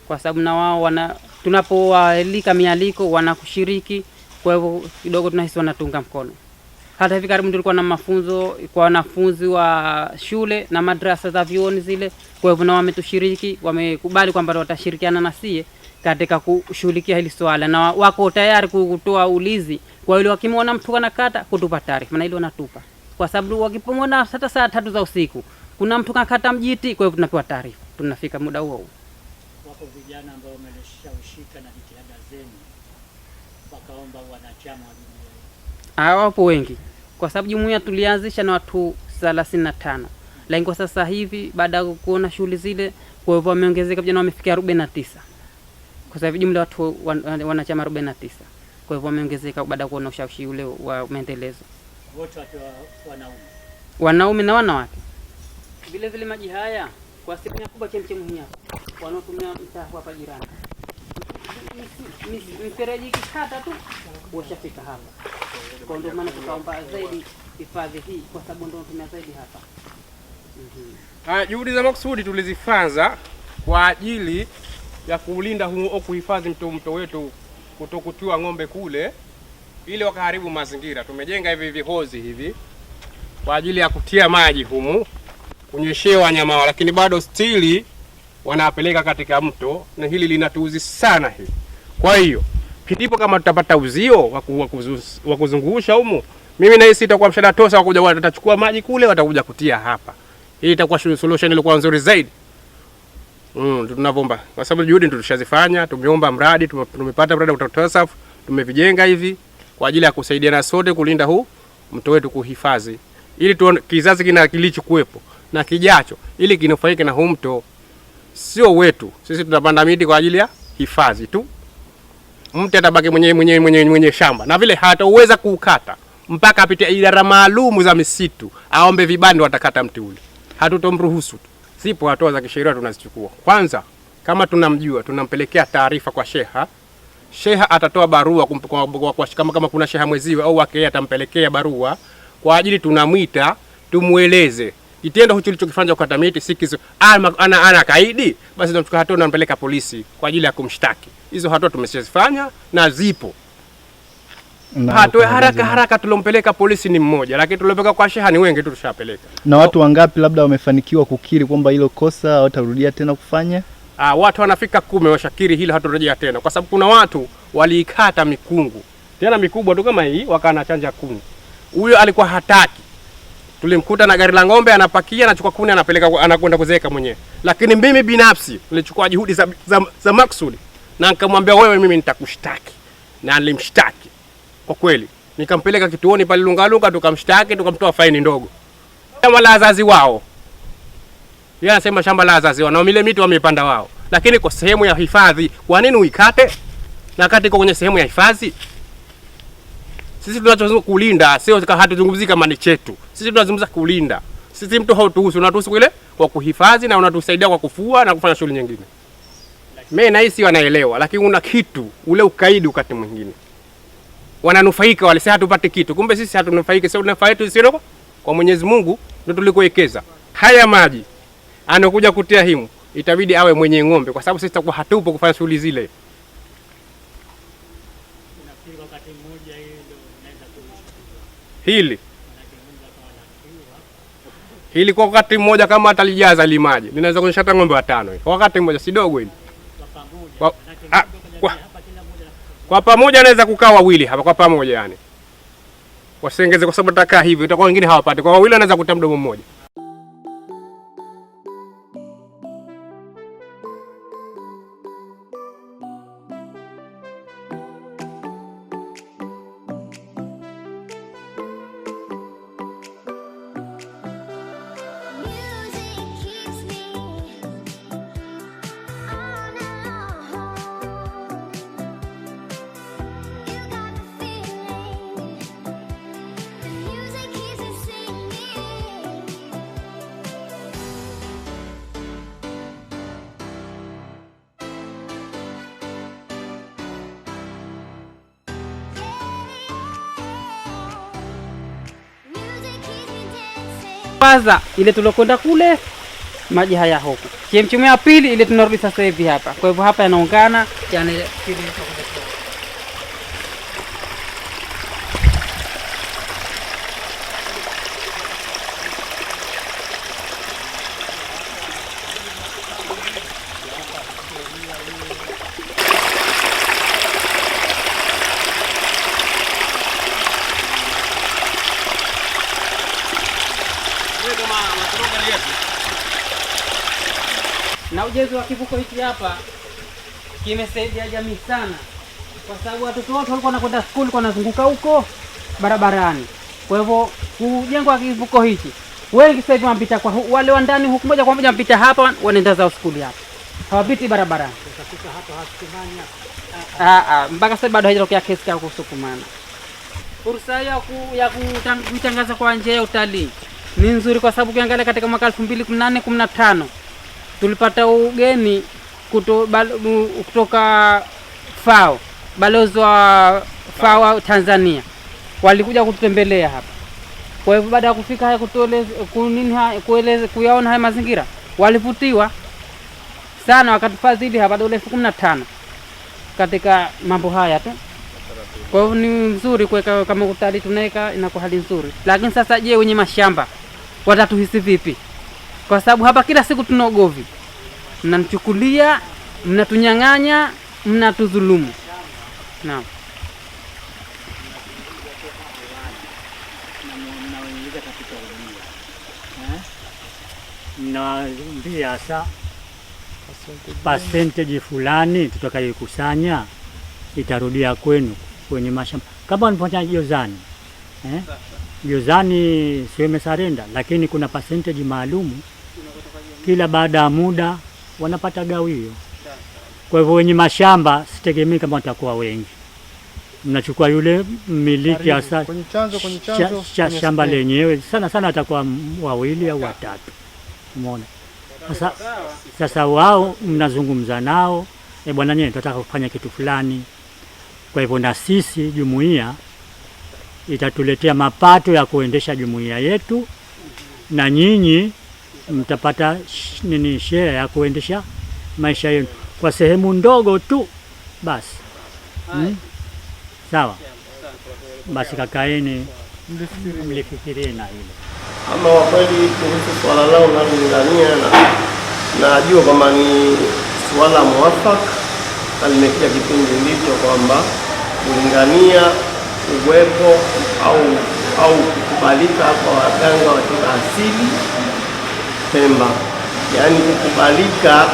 kwa sababu na wao tunapowaalika mialiko wanakushiriki. Kwa hivyo kidogo tunahisi wanatunga mkono. Hata hivi karibuni tulikuwa na mafunzo kwa wanafunzi wa shule na madrasa za vioni zile. Kwa hivyo na wametushiriki, wamekubali kwamba watashirikiana na sie katika kushughulikia hili swala, na wako tayari kutoa ulizi kwa ile wakimwona mtu anakata kutupa taarifa, na ile wanatupa, kwa sababu wakipomwona hata saa 3 za usiku kuna mtu kakata mjiti, kwa hivyo tunapewa taarifa, tunafika muda huo. Wako vijana ambao wameshawishika na jitihada zenu wakaomba wanachama wa jumuiya? Wapo wengi, kwa sababu jumuiya tulianzisha na watu 35, lakini kwa sasa hivi baada ya kuona shughuli zile, kwa hivyo wameongezeka, vijana wamefikia 49, kwa sababu jumla watu wanachama 49. Kwa hivyo wameongezeka baada ya kuona ushawishi ule wa maendelezo. Wote watu wanaume na wanawake. Vile vile maji haya kwa asilimia kubwa chemchemu hii hapa wanaotumia mtaa hapa jirani, mifereji kikata tu washafika hapa. Kwa ndio maana tukaomba zaidi hifadhi hii, kwa sababu ndio tunatumia zaidi hapa. Juhudi za makusudi tulizifanya kwa ajili ya kuulinda au kuhifadhi mto wetu kutokutua ng'ombe kule ili wakaharibu mazingira. Tumejenga hivi vihozi hivi kwa ajili ya kutia maji humu kunyeshea wanyama wao, lakini bado stili wanapeleka katika mto, na hili linatuuzi sana hili. Kwa hiyo kitipo kama tutapata uzio wa kuzungusha humu, mimi na hisi itakuwa mshada tosa, wakuja watachukua maji kule watakuja kutia hapa. Hii itakuwa solution ilikuwa nzuri zaidi. Tunavomba kwa sababu juhudi tulishazifanya, tumeomba mradi, tumepata mradi utatoa safu, tumevijenga hivi kwa ajili ya kusaidiana sote kulinda huu mto wetu, kuhifadhi ili kizazi kilichokuwepo na kijacho ili kinufaike na huu mto. Sio wetu sisi, tutapanda miti kwa ajili ya hifadhi tu. Mtu atabaki mwenye shamba, na vile hataweza kuukata mpaka apite idara maalumu za misitu aombe vibali watakata mti ule. Hatutomruhusu tu. Sipo hatua za kisheria tunazichukua. Kwanza kama tunamjua, tunampelekea taarifa kwa sheha. Sheha atatoa barua kama kuna sheha mweziwe au wake, atampelekea barua kwa ajili tunamwita tumueleze kitendo hicho kilichokifanya kukata miti sikizo ana kaidi, basi tunachukua hatua, tunampeleka polisi kwa ajili ya kumshtaki. Hizo hatua tumeshazifanya na zipo. Hatua haraka tulompeleka polisi ni mmoja, lakini tulopeleka kwa sheha ni wengi tu tushapeleka. Na watu wangapi labda wamefanikiwa kukiri kwamba hilo kosa hawatarudia tena kufanya? Watu wanafika 10 washakiri hilo hatarudia tena, kwa sababu kuna watu waliikata mikungu tena mikubwa tu kama hii, wakana chanja kuni. Huyo alikuwa hataki, tulimkuta na gari la ng'ombe anapakia, anachukua kuni anapeleka, anakwenda kuzeeka mwenyewe. Lakini mimi binafsi nilichukua juhudi za maksudi na nikamwambia wewe, mimi nitakushtaki, na nilimshtaki kwa kweli. Nikampeleka kituoni pale Lungalunga, tukamshtaki, tukamtoa faini ndogo. Shamba la wazazi wao, yeye anasema shamba la wazazi wao, na mile miti wamepanda wao, lakini kwa sehemu ya hifadhi. Kwa nini uikate na kati iko kwenye sehemu ya hifadhi? Sisi tunachozungumza kulinda, sio hatuzungumzii kama ni chetu. Sisi tunazungumza kulinda. Sisi mtu hautuhusu, unatuhusu kule kwa kuhifadhi na unatusaidia kwa kufua na kufanya shughuli nyingine. Mimi na hisi wanaelewa, lakini una kitu ule ukaidi wakati mwingine. Wananufaika wale, sisi hatupate kitu. Kumbe sisi hatunufaiki, sio tunafaidi sio kwa Mwenyezi Mungu ndio tulikoekeza. Haya maji anakuja kutia himu, itabidi awe mwenye ng'ombe, kwa sababu sisi tutakuwa hatupo kufanya shughuli zile. Hili kwa wakati mmoja kama atalijaza limaji linaweza kunyesha hata ng'ombe 5 kwa wakati mmoja, si dogo hili. Kwa pamoja anaweza kukaa 2 hapa kwa pamoja, yani wasengeze, kwa sababu atakaa hivi itakuwa wengine hawapati. Kwa 2 anaweza kuta mdomo mmoja. faza ile tulokwenda kule, maji haya huku. Chemchemi ya pili ile tunarudi sasa hivi hapa. Kwa hivyo hapa yanaungana na ujenzi wa kivuko hiki hapa kimesaidia jamii sana, kwa sababu watoto wote walikuwa wanakwenda shule kwa nazunguka huko barabarani. Kwa hivyo kujengwa kivuko hiki, wengi sasa hivi wanapita kwa wale wa ndani huku, moja kwa moja wanapita hapa, wanaenda zao shule hapa, hawapiti barabarani. Utafika hapa hasukumani hapa mpaka sasa bado haijatokea kesi ya kusukumana. Fursa ya kutangaza kwa njia ya utalii ni nzuri, kwa sababu ukiangalia katika mwaka 2014-15 tulipata ugeni kutoka FAO, balozi wa FAO Tanzania walikuja kututembelea hapa. Kwa hivyo baada ya kufika haya kuyaona haya mazingira, walivutiwa sana, wakatufadhili hapa dola 15,000 katika mambo haya tu. Kwa hivyo ni nzuri kuweka kama utalii, tunaweka inakuwa hali nzuri. Lakini sasa je, wenye mashamba watatuhisi vipi? Kwa sababu hapa kila siku tuna ugovi, mnanichukulia, mnatunyang'anya, mnatudhulumu. Naam. Naambia sasa percentage fulani tutakayokusanya itarudia kwenu kwenye mashamba, kama wanafanya Jozani. Jozani sio imesarenda, lakini kuna percentage maalum kila baada ya muda wanapata gawio. Kwa hivyo wenye mashamba sitegemei kama watakuwa wengi, mnachukua yule mmiliki hasa shamba lenyewe, sana sana atakuwa wawili au watatu. Umeona? Sasa wao mnazungumza nao, bwana nyewe tunataka kufanya kitu fulani. Kwa hivyo na sisi jumuiya itatuletea mapato ya kuendesha jumuiya yetu, na nyinyi mtapata share ya kuendesha maisha yenu kwa sehemu ndogo tu basi. Sawa, basi kakaeni mlifikirie na hilo. Ama wakweli kuhusu swala lao nalolingania, najua kwamba ni swala mwafaka, na limekuja kipindi ndicho kwamba kulingania uwepo au kukubalika kwa waganga wa tiba asili Pemba, yaani kukubalika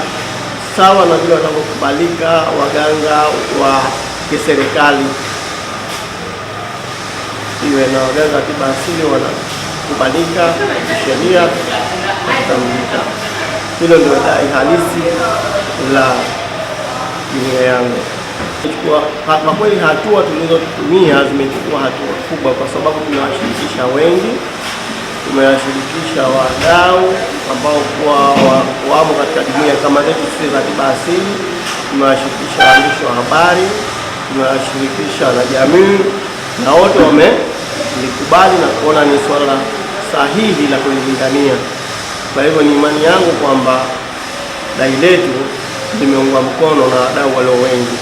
sawa na vile wanavyokubalika waganga wa kiserikali, iwe na waganga wa tiba asili wanakubalika kisheria kutambulika. Hilo ndio dai halisi la jumuiya yangu. Kwa kweli hatua tulizotumia zimechukua hatua kubwa, kwa sababu tunawashirikisha wengi, tumewashirikisha wadau ambao wamo katika jumuiya kama zetu sisi za tiba asili, tumewashirikisha waandishi wa habari, tumewashirikisha na jamii, na wote wamelikubali na kuona ni swala sahihi la kulilingania. Kwa hivyo ni imani yangu kwamba dai letu limeungwa mkono na wadau walio wengi.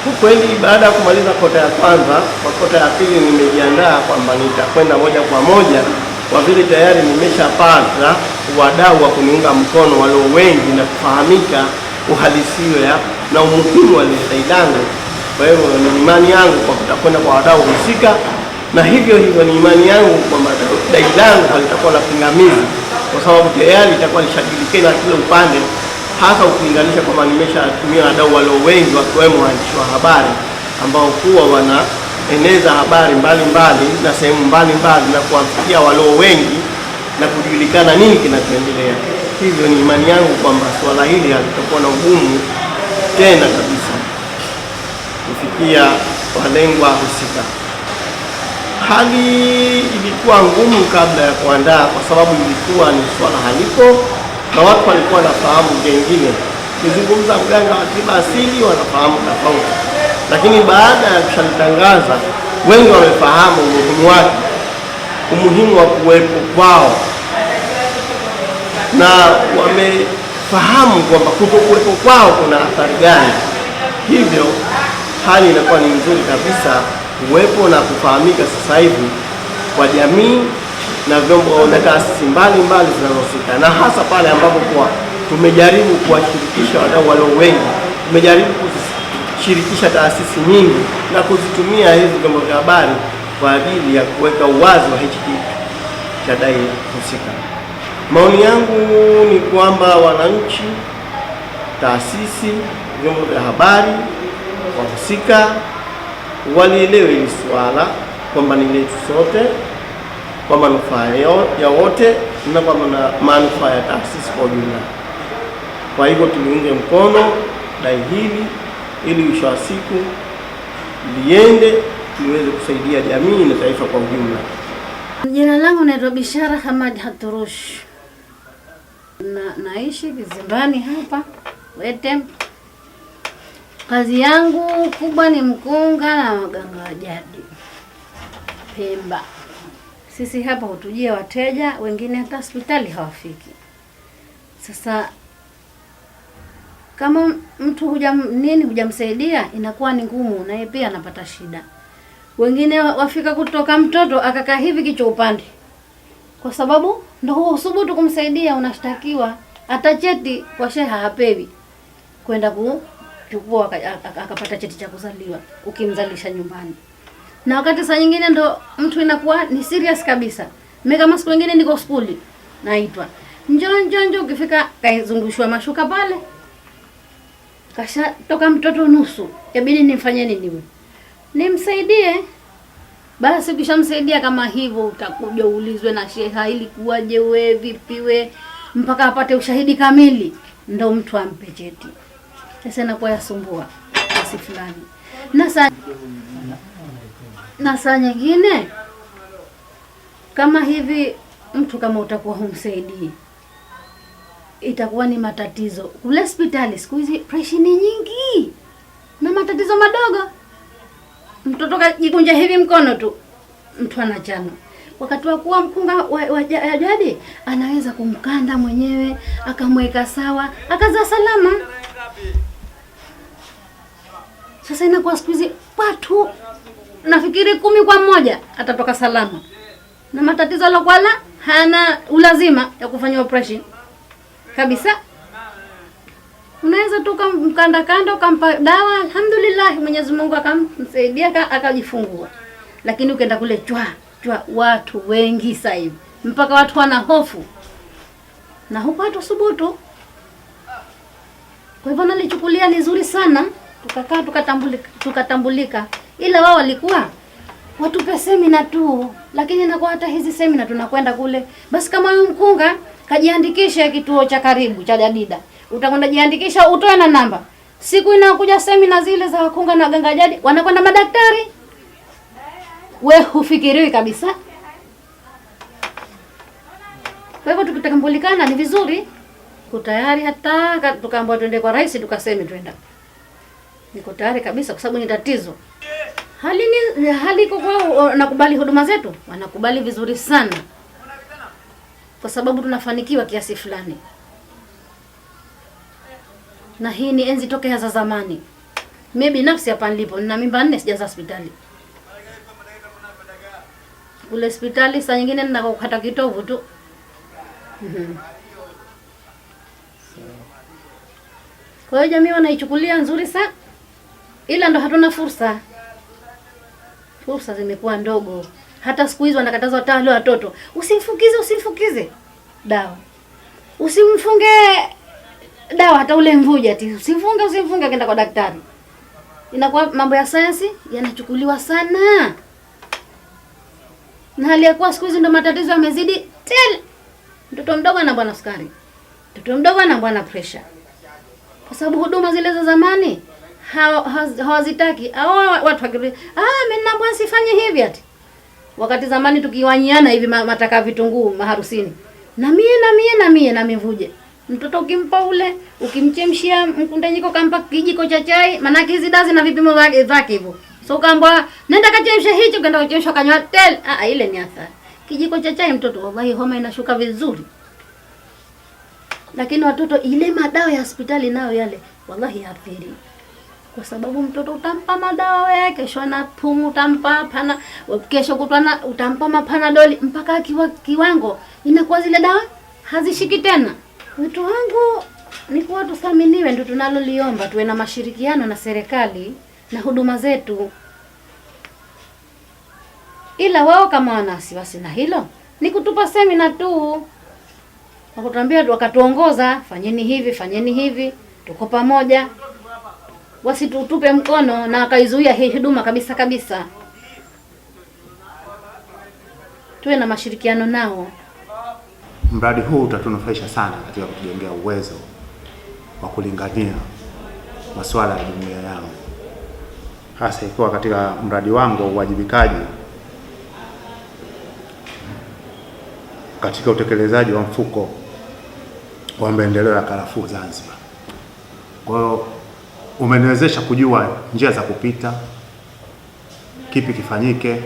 Kwa kweli baada ya kumaliza kota ya kwanza, kwa kota ya pili nimejiandaa kwamba nitakwenda moja kwa moja, kwa vile tayari nimeshapata wadau wa kuniunga mkono walio wengi na kufahamika uhalisia na umuhimu wa dai langu. Kwa hivyo ni imani yangu kwa kutakwenda kwa wadau husika, na hivyo ni imani yangu kwamba dai langu halitakuwa la pingamizi, kwa sababu tayari itakuwa lishajulikana na kila upande, hasa ukilinganisha kwamba nimeshatumia wadau walio wengi, wakiwemo waandishi wa habari ambao kuwa wanaeneza habari mbalimbali na sehemu mbalimbali na kuwafikia walio wengi na kujulikana nini kinachoendelea. Hivyo ni imani yangu kwamba swala hili halitakuwa na ugumu tena kabisa kufikia walengwa husika. Hali ilikuwa ngumu kabla ya kuandaa, kwa sababu ilikuwa ni swala haliko na watu walikuwa wanafahamu jengine. Kizungumza mganga wa tiba asili wanafahamu tofauti, lakini baada ya kushalitangaza wengi wamefahamu umuhimu wake, umuhimu wa kuwepo kwao na wamefahamu kwamba kutokuwepo kwao kuna athari gani. Hivyo hali inakuwa ni nzuri kabisa kuwepo na kufahamika sasa hivi kwa jamii na vyombo na taasisi mbalimbali zinazohusika, na hasa pale ambapo kwa tumejaribu kuwashirikisha wadau walio wengi, tumejaribu kushirikisha taasisi nyingi na kuzitumia hizi vyombo vya habari kwa ajili ya kuweka uwazi wa hichi cha dai husika. Maoni yangu ni kwamba wananchi, taasisi, vyombo vya habari, wahusika walielewe hili swala kwamba ni letu sote, kwa manufaa ya wote na kwa manufaa ya taasisi kwa ujumla. Kwa hivyo tuliunge mkono dai hili ili mwisho wa siku liende liweze kusaidia jamii na taifa kwa ujumla. Jina langu naitwa Bishara Hamad Haturush. Naishi Kizimbani hapa Wete. Kazi yangu kubwa ni mkunga na waganga wa jadi Pemba. Sisi hapa hutujia wateja, wengine hata hospitali hawafiki. Sasa kama mtu hujamsaidia inakuwa ni ngumu, na yeye pia anapata shida. Wengine wafika kutoka mtoto akakaa hivi kichwa upande, kwa sababu ndio huo usubutu kumsaidia, unashtakiwa. Hata cheti kwa sheha hapewi kwenda kuchukua akapata cheti cha kuzaliwa ukimzalisha nyumbani. Na wakati saa nyingine ndo mtu inakuwa ni serious kabisa. Mimi kama siku nyingine niko skuli naitwa njoo, ukifika kaizungushwa mashuka pale, kasha toka mtoto nusu, yabidi nimfanye nini? Nimsaidie. Basi ukishamsaidia kama hivyo, utakuja uulizwe na sheha ili kuwaje, wewe vipi, wewe mpaka apate ushahidi kamili ndo mtu ampe cheti. Sasa inakuwa yasumbua kiasi fulani. Na saa nyingine kama hivi mtu kama utakuwa humsaidii, itakuwa ni matatizo. Kule hospitali siku hizi pressure ni nyingi na matatizo madogo. Mtoto kajikunja hivi mkono tu, mtu anachana. Wakati wa kuwa mkunga wa jadi anaweza kumkanda mwenyewe, akamweka sawa, akazaa salama. Sasa inakuwa siku hizi watu nafikiri 10 kwa mmoja atatoka salama, na matatizo alokuwa hana ulazima ya kufanya operation kabisa. Unaweza tu kumkanda kando, ukampa dawa, alhamdulillah, Mwenyezi Mungu akamsaidia akajifungua. Lakini ukienda kule chwa watu wengi sasa hivi mpaka watu wana hofu, na huko watu subutu. Kwa hivyo nalichukulia ni nzuri sana, tukakaa tukatambulika. Ila wao walikuwa watupe semina tu, lakini nakuwa hata hizi semina tunakwenda kule. Basi kama huyu mkunga kajiandikisha kituo cha karibu cha Jadida, utakwenda jiandikisha, utoe na namba. Siku inakuja semina zile za wakunga na waganga jadi, wanakwenda madaktari, we hufikiriwi kabisa. Kwa hivyo tukitambulikana ni vizuri, kutayari hata tukaambiwa twende kwa rais tukaseme twenda. Niko tayari kabisa kwa sababu ni tatizo. Hali kwa nakubali huduma zetu, wanakubali vizuri sana. Kwa sababu tunafanikiwa kiasi fulani. Na hii ni enzi tokea za zamani. Mimi binafsi hapa nilipo nina mimba 4 sijaza hospitali. Kule hospitali saa nyingine ninakukata kitovu tu. Kwa hiyo jamii wanaichukulia nzuri sana. Ila ndo hatuna fursa. Fursa zimekuwa ndogo. Hata siku hizo wanakatazwa hata watoto, usimfukize dawa. Usimfunge dawa hata ule mvuja ati usimfunge akaenda kwa daktari. Inakuwa mambo ya sayansi yanachukuliwa sana. Na hali ya kuwa siku hizi ndo matatizo yamezidi tele. Mtoto mdogo ana bwana sukari. Mtoto mdogo ana bwana pressure. Kwa sababu huduma zile za zamani hawazitaki. Watu wakirudi, mimi naomba sifanye hivi ati. Wakati zamani tukiwanyiana hivi mataka vitunguu maharusini. Na mie na mivuje. Mtoto ukimpa ule, ukimchemshia mkundanyiko kampa kijiko cha chai, maana hizi dazi na vipimo vyake hivyo. So kaambwa nenda kachemsha hicho, kaenda kachemsha kanywa tel. Ile ni athari. Kijiko cha chai mtoto wallahi homa inashuka vizuri. Lakini watoto, ile madawa ya hospitali nayo yale wallahi athiri, kwa sababu mtoto utampa madawa wewe, kesho anapumu, utampa pana, kesho kutana utampa mapanadoli mpaka kiwango inakuwa zile dawa hazishiki tena. Wito wangu ni kuwa tuthaminiwe, ndio tunaloliomba, tuwe na mashirikiano na serikali na huduma zetu. Ila wao kama wana wasiwasi na hilo, ni kutupa semina tu, wakatuambia, wakatuongoza, fanyeni hivi, tuko pamoja, wasitutupe mkono na wakaizuia hii huduma kabisa. Tuwe na mashirikiano nao. Mradi huu utatunufaisha sana katika kutujengea uwezo wa kulingania masuala ya jumuiya yangu, hasa ikiwa katika mradi wangu wa uwajibikaji katika utekelezaji wa mfuko wa maendeleo ya karafuu Zanzibar. Kwa hiyo umeniwezesha kujua njia za kupita, kipi kifanyike,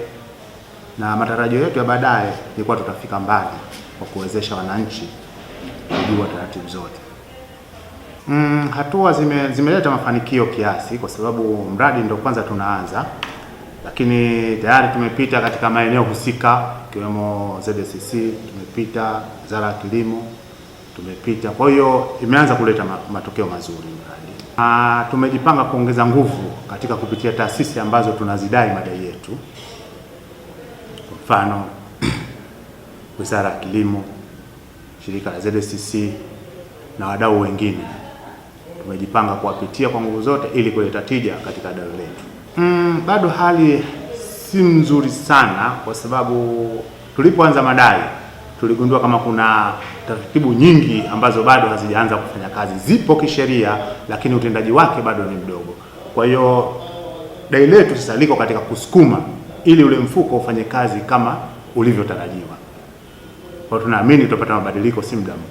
na matarajio yetu ya baadaye ni kuwa tutafika mbali kwa kuwezesha wananchi kujua taratibu zote. Hatua zimeleta mafanikio kiasi, kwa sababu mradi ndio kwanza tunaanza, lakini tayari tumepita katika maeneo husika ikiwemo ZSCC, tumepita Wizara ya Kilimo, tumepita. Kwa hiyo imeanza kuleta matokeo mazuri mradi. Tumejipanga kuongeza nguvu katika kupitia taasisi ambazo tunazidai madai yetu. Kwa mfano Wizara ya Kilimo, shirika la ZSCC na wadau wengine. Tumejipanga kuwapitia kwa nguvu zote ili kuleta tija katika dau letu. Bado hali si nzuri sana, kwa sababu tulipoanza madai tuligundua kama kuna taratibu nyingi ambazo bado hazijaanza kufanya kazi. Zipo kisheria, lakini utendaji wake bado ni mdogo. Kwa hiyo dai letu sasa liko katika kusukuma ili ule mfuko ufanye kazi kama ulivyotarajiwa. Kwa hiyo tunaamini tutapata mabadiliko si muda mrefu.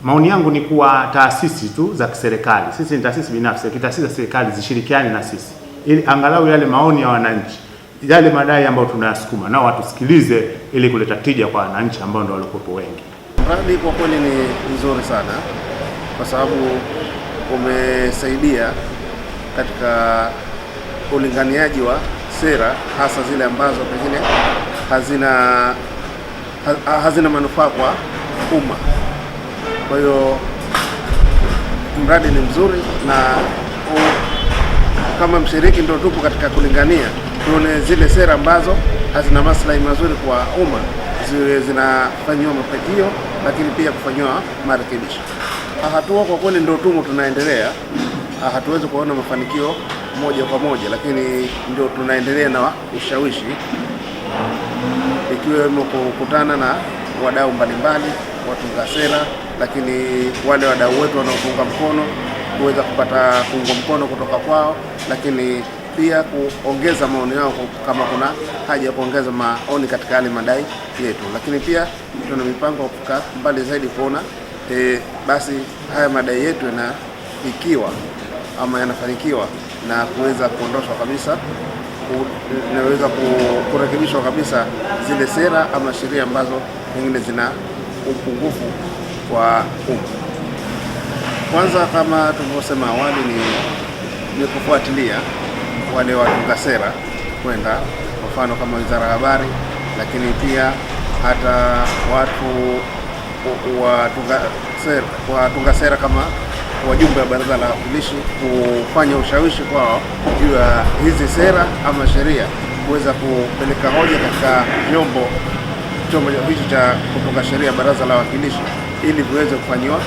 Maoni yangu ni kuwa taasisi tu za kiserikali, sisi ni taasisi binafsi, taasisi za serikali zishirikiane na sisi ili angalau yale maoni ya wananchi, yale madai ambayo tunayasukuma nao watusikilize ili kuleta tija kwa wananchi ambao ndio walikuwa wengi. Mradi kwa kweli ni nzuri sana kwa sababu umesaidia katika ulinganiaji wa sera, hasa zile ambazo pengine hazina manufaa kwa umma. Kwa hiyo mradi ni mzuri, na kama mshiriki ndio tupo katika kulingania, tuone zile sera ambazo hazina maslahi mazuri kwa umma ziwe zinafanywa mapitio, lakini pia kufanywa marekebisho. Hatua kwa kweli ndio tumo tunaendelea, hatuwezi kuona mafanikio moja kwa moja, lakini ndio tunaendelea na ushawishi, ikiwemo kukutana na wadau mbalimbali, watunga sera, lakini wale wadau wetu wanaotunga mkono kuweza kupata kuungwa mkono kutoka kwao, lakini pia kuongeza maoni yao kama kuna haja ya kuongeza maoni katika yale madai yetu. Lakini pia tuna mipango kufika mbali zaidi kuona basi haya madai yetu yanafikiwa ama yanafanikiwa na kuweza kuondoshwa kabisa, inaweza kurekebishwa kabisa zile sera ama sheria ambazo pengine zina upungufu kwa umma. Kwanza, kama tulivyosema awali, ni kufuatilia wale watunga sera kwenda, kwa mfano kama Wizara ya Habari, lakini pia hata watu watunga sera kama wajumbe wa Baraza la Wawakilishi, kufanya ushawishi kwao juu ya hizi sera ama sheria, kuweza kupeleka hoja katika chombo hicho cha kutunga sheria, Baraza la Wawakilishi, ili viweze kufanywa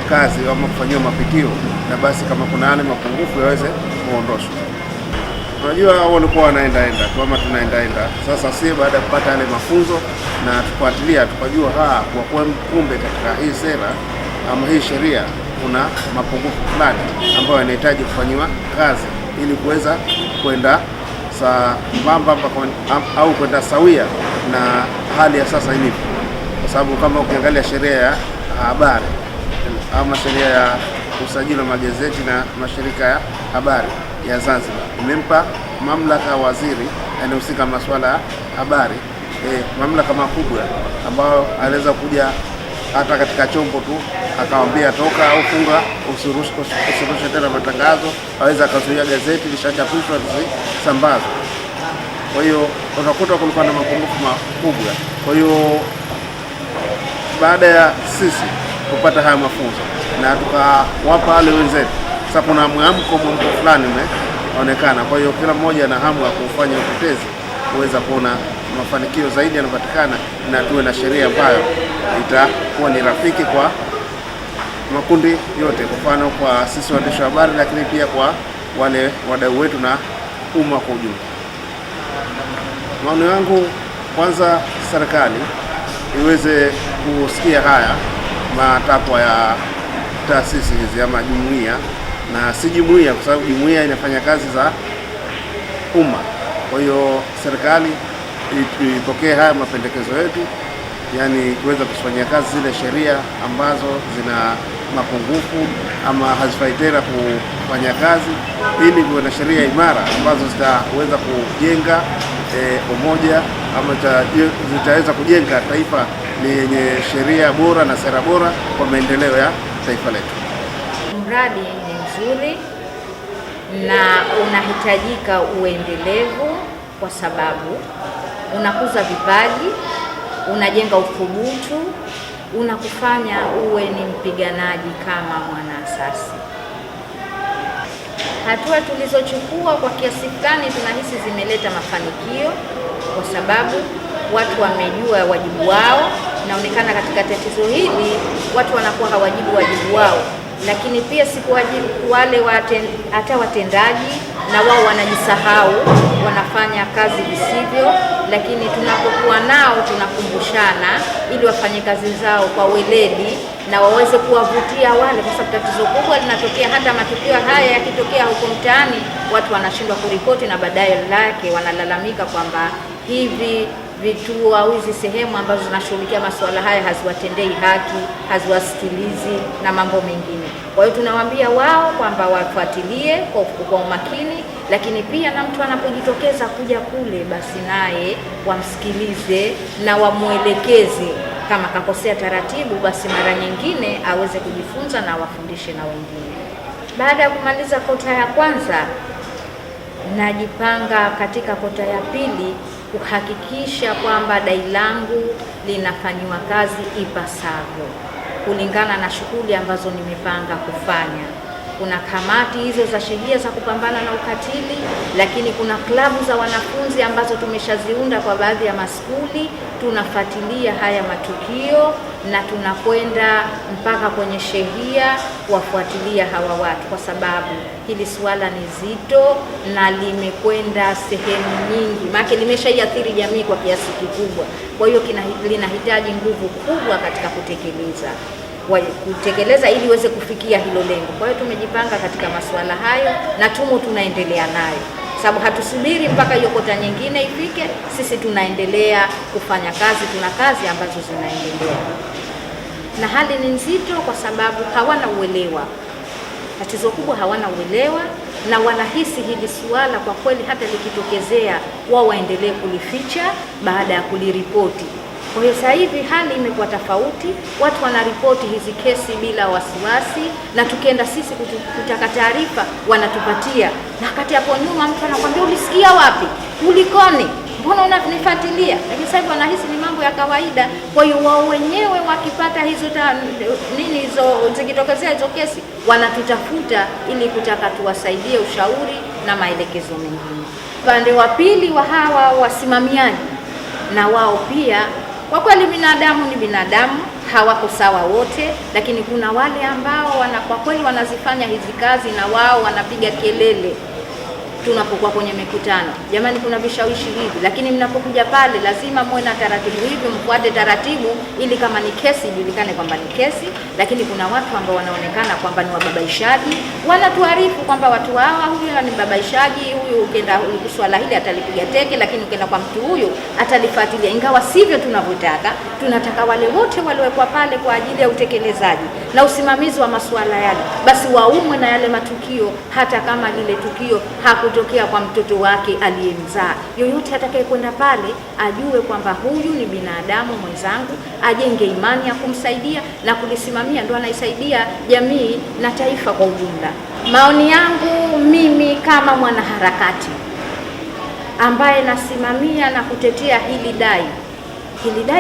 kazi ama kufanywa mapitio, na basi kama kuna yale mapungufu yaweze kuondoshwa. Unajua hao walikuwa wanaenda tu ama tunaenda. Sasa si baada ya kupata yale mafunzo na tufuatilia, tukajua kwa kumbe katika hii sera ama hii sheria kuna mapungufu fulani ambayo yanahitaji kufanywa kazi ili kuweza kwenda sambamba au kwenda sawia na hali ya sasa ilivyo. Kwa sababu kama ukiangalia sheria ya habari ama sheria ya usajili wa magazeti na mashirika ya habari ya Zanzibar imempa mamlaka waziri anayehusika masuala ya habari, mamlaka makubwa ambayo anaweza kuja hata katika chombo tu akamwambia toka au funga, usirushe tena matangazo, aweza akazuia gazeti lishachapishwa lisambazwe. Kwa hiyo utakuta kulikuwa na mapungufu makubwa. Kwa hiyo baada ya sisi kupata haya mafunzo na tukawapa wale wenzetu, sasa kuna mwamko fulani umeonekana. Kwa hiyo kila mmoja ana hamu ya kufanya utetezi kuweza kuona mafanikio zaidi yanapatikana, na tuwe na sheria ambayo itakuwa ni rafiki kwa makundi yote, kwa mfano kwa sisi waandishi wa habari, lakini pia kwa wale wadau wetu na umma kwa ujumla. Maoni yangu, kwanza serikali iweze kusikia haya matakwa ya taasisi hizi ama jumuiya, na si jumuiya kwa sababu jumuiya inafanya kazi za umma. Kwa hiyo serikali ipokee haya mapendekezo yetu, yani kuweza kufanyia kazi zile sheria ambazo zina mapungufu ama hazifai tena kufanya kazi, ili kuwe na sheria imara ambazo zitaweza kujenga umoja ama zitaweza kujenga taifa lenye sheria bora na sera bora kwa maendeleo ya taifa letu. Mradi ni mzuri na unahitajika uendelevu, kwa sababu unakuza vipaji, unajenga uthubutu, unakufanya uwe ni mpiganaji kama mwanaasasi. Hatua tulizochukua kwa kiasi fulani tunahisi zimeleta mafanikio, kwa sababu watu wamejua wajibu wao. Inaonekana katika tatizo hili watu wanakuwa hawajibu wajibu wao, lakini pia wale hata watendaji na wao wanajisahau, wanafanya kazi visivyo, lakini tunapokuwa nao tunakumbushana ili wafanye kazi zao kwa weledi na waweze kuwavutia wale, kwa sababu tatizo kubwa linatokea, hata matukio haya yakitokea huko mtaani watu wanashindwa kuripoti, na baadaye lake wanalalamika kwamba hivi vituo au hizi sehemu ambazo zinashughulikia masuala haya haziwatendei haki, haziwasikilizi na mambo mengine. Kwa hiyo tunawaambia wao kwamba wafuatilie kwa umakini, lakini pia na mtu anapojitokeza kuja kule, basi naye wamsikilize na wamuelekeze. Kama kakosea taratibu, basi mara nyingine aweze kujifunza na wafundishe na wengine. Baada ya kumaliza kota ya kwanza, najipanga katika kota ya pili kuhakikisha kwamba dai langu linafanywa kazi ipasavyo kulingana na shughuli ambazo nimepanga kufanya. Kuna kamati hizo za sheria za kupambana na ukatili, lakini kuna klabu za wanafunzi ambazo tumeshaziunda kwa baadhi ya maskuli. Tunafuatilia haya matukio na tunakwenda mpaka kwenye sheria kuwafuatilia hawa watu, kwa sababu hili suala ni zito na limekwenda sehemu nyingi, maana limeshaiathiri jamii kwa kiasi kikubwa. Kwa hiyo linahitaji nguvu kubwa katika kutekeleza ili iweze kufikia hilo lengo. Kwa hiyo tumejipanga katika masuala hayo na tunaendelea nayo, sababu hatusubiri mpaka hiyo kota nyingine ifike. Sisi tunaendelea kufanya kazi, tuna kazi ambazo zinaendelea, na hali ni nzito kwa sababu hawana uelewa. Tatizo kubwa, hawana uelewa na wanahisi hili suala kwa kweli hata likitokezea wao waendelee kulificha baada ya kuliripoti. Kwa hiyo sasa hivi hali imekuwa tofauti, watu wanaripoti hizi kesi bila wasiwasi, na tukienda sisi kutaka taarifa wanatupatia, na wakati hapo nyuma mtu anakuambia ulisikia wapi, kulikoni, mbona unanifuatilia? Lakini sasa hivi wanahisi ni mambo ya kawaida. Kwa hiyo wao wenyewe wakipata hizo zikitokezea hizo kesi wanatutafuta ili kutaka tuwasaidie ushauri na maelekezo mengine. Upande wa pili wa hawa wasimamiaji, na wao pia kwa kweli binadamu ni binadamu, hawako sawa wote, lakini kuna wale ambao kwa kweli wanazifanya hizi kazi na wao wanapiga kelele tunapokuwa kwenye mikutano, jamani kuna vishawishi hivi, lakini mnapokuja pale lazima muwe na taratibu hivi, mfuate taratibu ili kama ni kesi ijulikane kwamba ni kesi. Lakini kuna watu ambao wanaonekana kwamba ni wababaishaji, wanatuarifu kwamba watu hawa, huyu ni babaishaji, huyu ukienda swala hili atalipiga teke, lakini ukienda kwa mtu huyu atalifuatilia, ingawa sivyo tunavyotaka. Tunataka wale wote waliowekwa pale kwa ajili ya utekelezaji na usimamizi wa masuala yale, basi waumwe na yale matukio, hata kama lile tukio kutokea kwa mtoto wake aliyemzaa. Yoyote atakaye kwenda pale ajue kwamba huyu ni binadamu mwenzangu, ajenge imani ya kumsaidia na kulisimamia, ndo anaisaidia jamii na taifa kwa ujumla. Maoni yangu mimi kama mwanaharakati ambaye nasimamia na kutetea hili dai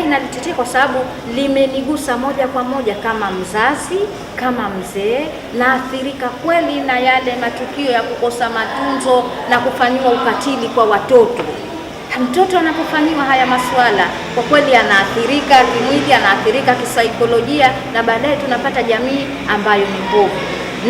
nalitetea kwa sababu limenigusa moja kwa moja kama mzazi, kama mzee. Naathirika kweli na yale matukio ya kukosa matunzo na kufanyiwa ukatili kwa watoto. Mtoto anapofanyiwa haya masuala, kwa kweli anaathirika kimwili, anaathirika kisaikolojia, na baadaye tunapata jamii ambayo ni mbovu.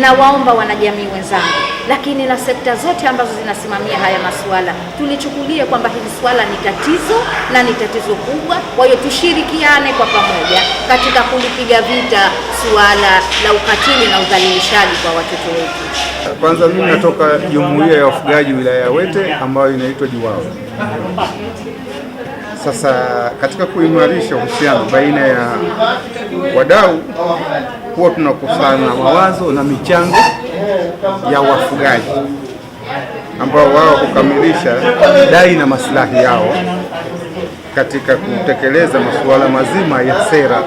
Na waomba wanajamii wenzangu, lakini na sekta zote ambazo zinasimamia haya masuala, tulichukulie kwamba hili swala ni tatizo na ni tatizo kubwa. Kwa hiyo tushirikiane kwa pamoja katika kulipiga vita suala la ukatili na udhalilishaji kwa watoto wetu. Kwanza mimi natoka jumuiya ya wafugaji wilaya ya Wete ambayo inaitwa Jiwao. Sasa katika kuimarisha uhusiano baina ya wadau, huwa tunakusanya mawazo na michango ya wafugaji ambao wao kukamilisha dai na maslahi yao katika kutekeleza masuala mazima ya sera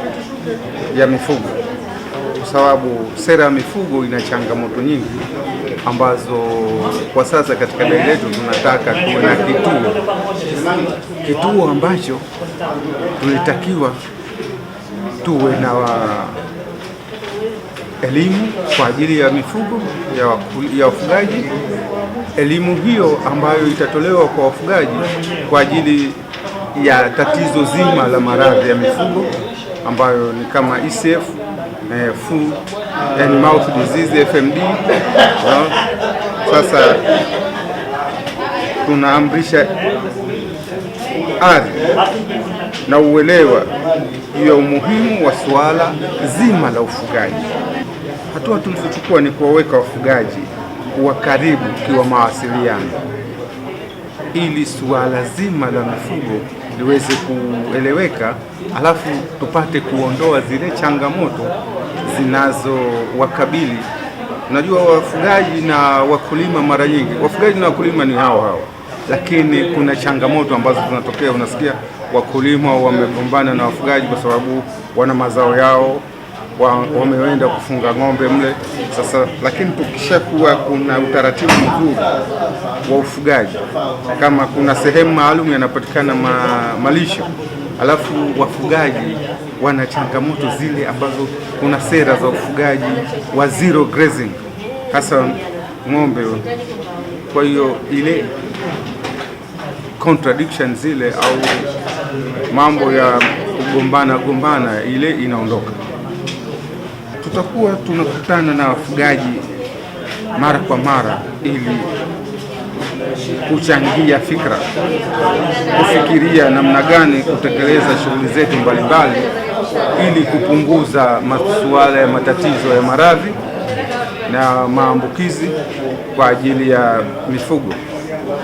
ya mifugo, kwa sababu sera ya mifugo ina changamoto nyingi ambazo kwa sasa katika dai letu tunataka kuwe na kituo ambacho tulitakiwa tuwe na elimu kwa ajili ya mifugo ya wafugaji. Elimu hiyo ambayo itatolewa kwa wafugaji kwa ajili ya tatizo zima la maradhi ya mifugo ambayo ni kama ECF, Food and Mouth Disease, FMD. Sasa tunaamrisha ari na uelewa juu ya umuhimu wa suala zima la ufugaji. Hatua tulizochukua ni kuwaweka wafugaji wa karibu kiwa mawasiliano, ili suala zima la mifugo liweze kueleweka, alafu tupate kuondoa zile changamoto zinazowakabili. Unajua, wafugaji na wakulima, mara nyingi wafugaji na wakulima ni hao, lakini kuna changamoto ambazo zinatokea. Unasikia wakulima wamegombana na wafugaji kwa sababu wana mazao yao, wameenda kufunga ng'ombe mle. Sasa lakini tukishakuwa kuna utaratibu mzuri wa ufugaji, kama kuna sehemu maalum yanapatikana malisho, alafu wafugaji wana changamoto zile ambazo kuna sera za ufugaji wa zero grazing, hasa ng'ombe. Kwa hiyo ile contradiction zile au mambo ya kugombana ile inaondoka. Tutakuwa tunakutana na wafugaji mara kwa mara ili kuchangia fikra, kufikiria namna gani kutekeleza shughuli zetu mbalimbali ili kupunguza masuala ya matatizo ya maradhi na maambukizi kwa ajili ya mifugo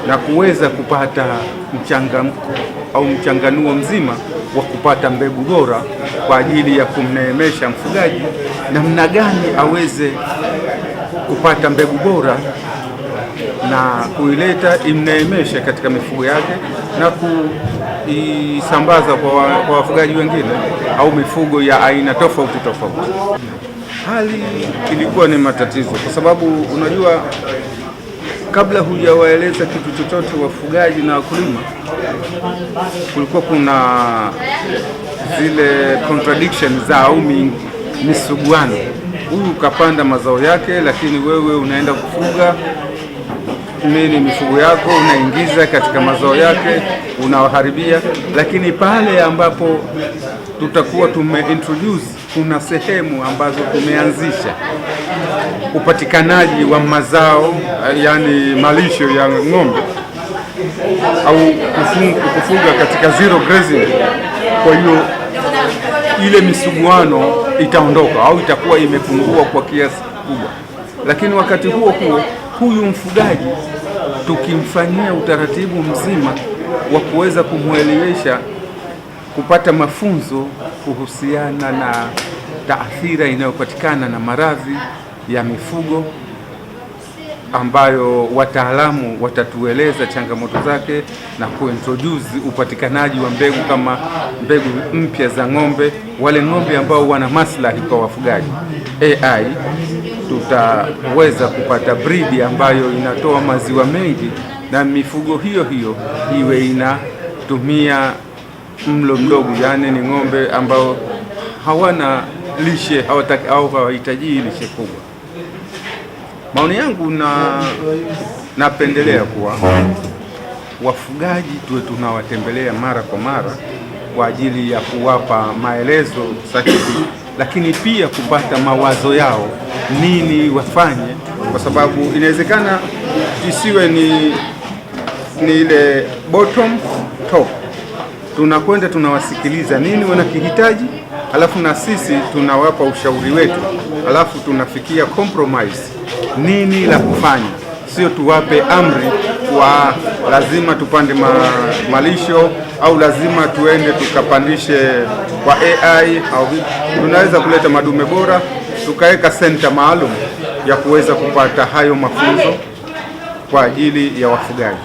na kuweza kupata mchangamko au mchanganuo mzima wa kupata mbegu bora kwa ajili ya kumneemesha mfugaji, namna gani aweze kupata mbegu bora na kuileta imneemeshe katika mifugo yake na kuisambaza kwa wafugaji wengine au mifugo ya aina tofauti. Hali ilikuwa ni matatizo kwa sababu unajua, kabla hujawaeleza kitu chochote wafugaji na wakulima, kulikuwa kuna zile contradiction za au misuguano. Huyu kapanda mazao yake, lakini wewe unaenda kufuga mifugo yako, unaingiza katika mazao yake, unawaharibia. Lakini pale ambapo tutakuwa tumeintroduce, kuna sehemu ambazo tumeanzisha upatikanaji wa mazao, yani malisho ya ng'ombe au kufuga katika zero grazing. Kwa hiyo ile misuguano itaondoka au itakuwa imepungua kwa kiasi kubwa. Lakini wakati huo huyu mfugaji tukimfanyia utaratibu mzima wa kuweza kumwelewesha, kupata mafunzo kuhusiana na taathira inayopatikana na maradhi ya mifugo ambayo wataalamu watatueleza changamoto zake na kuintroduce upatikanaji wa mbegu kama mbegu mpya za ng'ombe, wale ng'ombe ambao wana maslahi kwa wafugaji. AI tutaweza kupata breed ambayo inatoa maziwa mengi na mifugo hiyo iwe inatumia mlo mdogo, yani ni ng'ombe ambao hawana lishe, hawahitaji lishe kubwa. Maoni yangu napendelea kuwa wafugaji tuwe tunawatembelea mara kwa mara kwa ajili ya kuwapa maelezo sahihi, lakini pia kupata mawazo yao nini wafanye, kwa sababu inawezekana isiwe ni ile bottom top. Tunakwenda tunawasikiliza nini wanakihitaji, alafu na sisi tunawapa ushauri wetu, alafu tunafikia compromise nini la kufanya. Sio tuwape amri kwa lazima tupande malisho au lazima tuende tukapandishe kwa AI au tunaweza kuleta madume bora, tukaweka center maalum ya kuweza kupata hayo mafunzo kwa ajili ya wafugaji.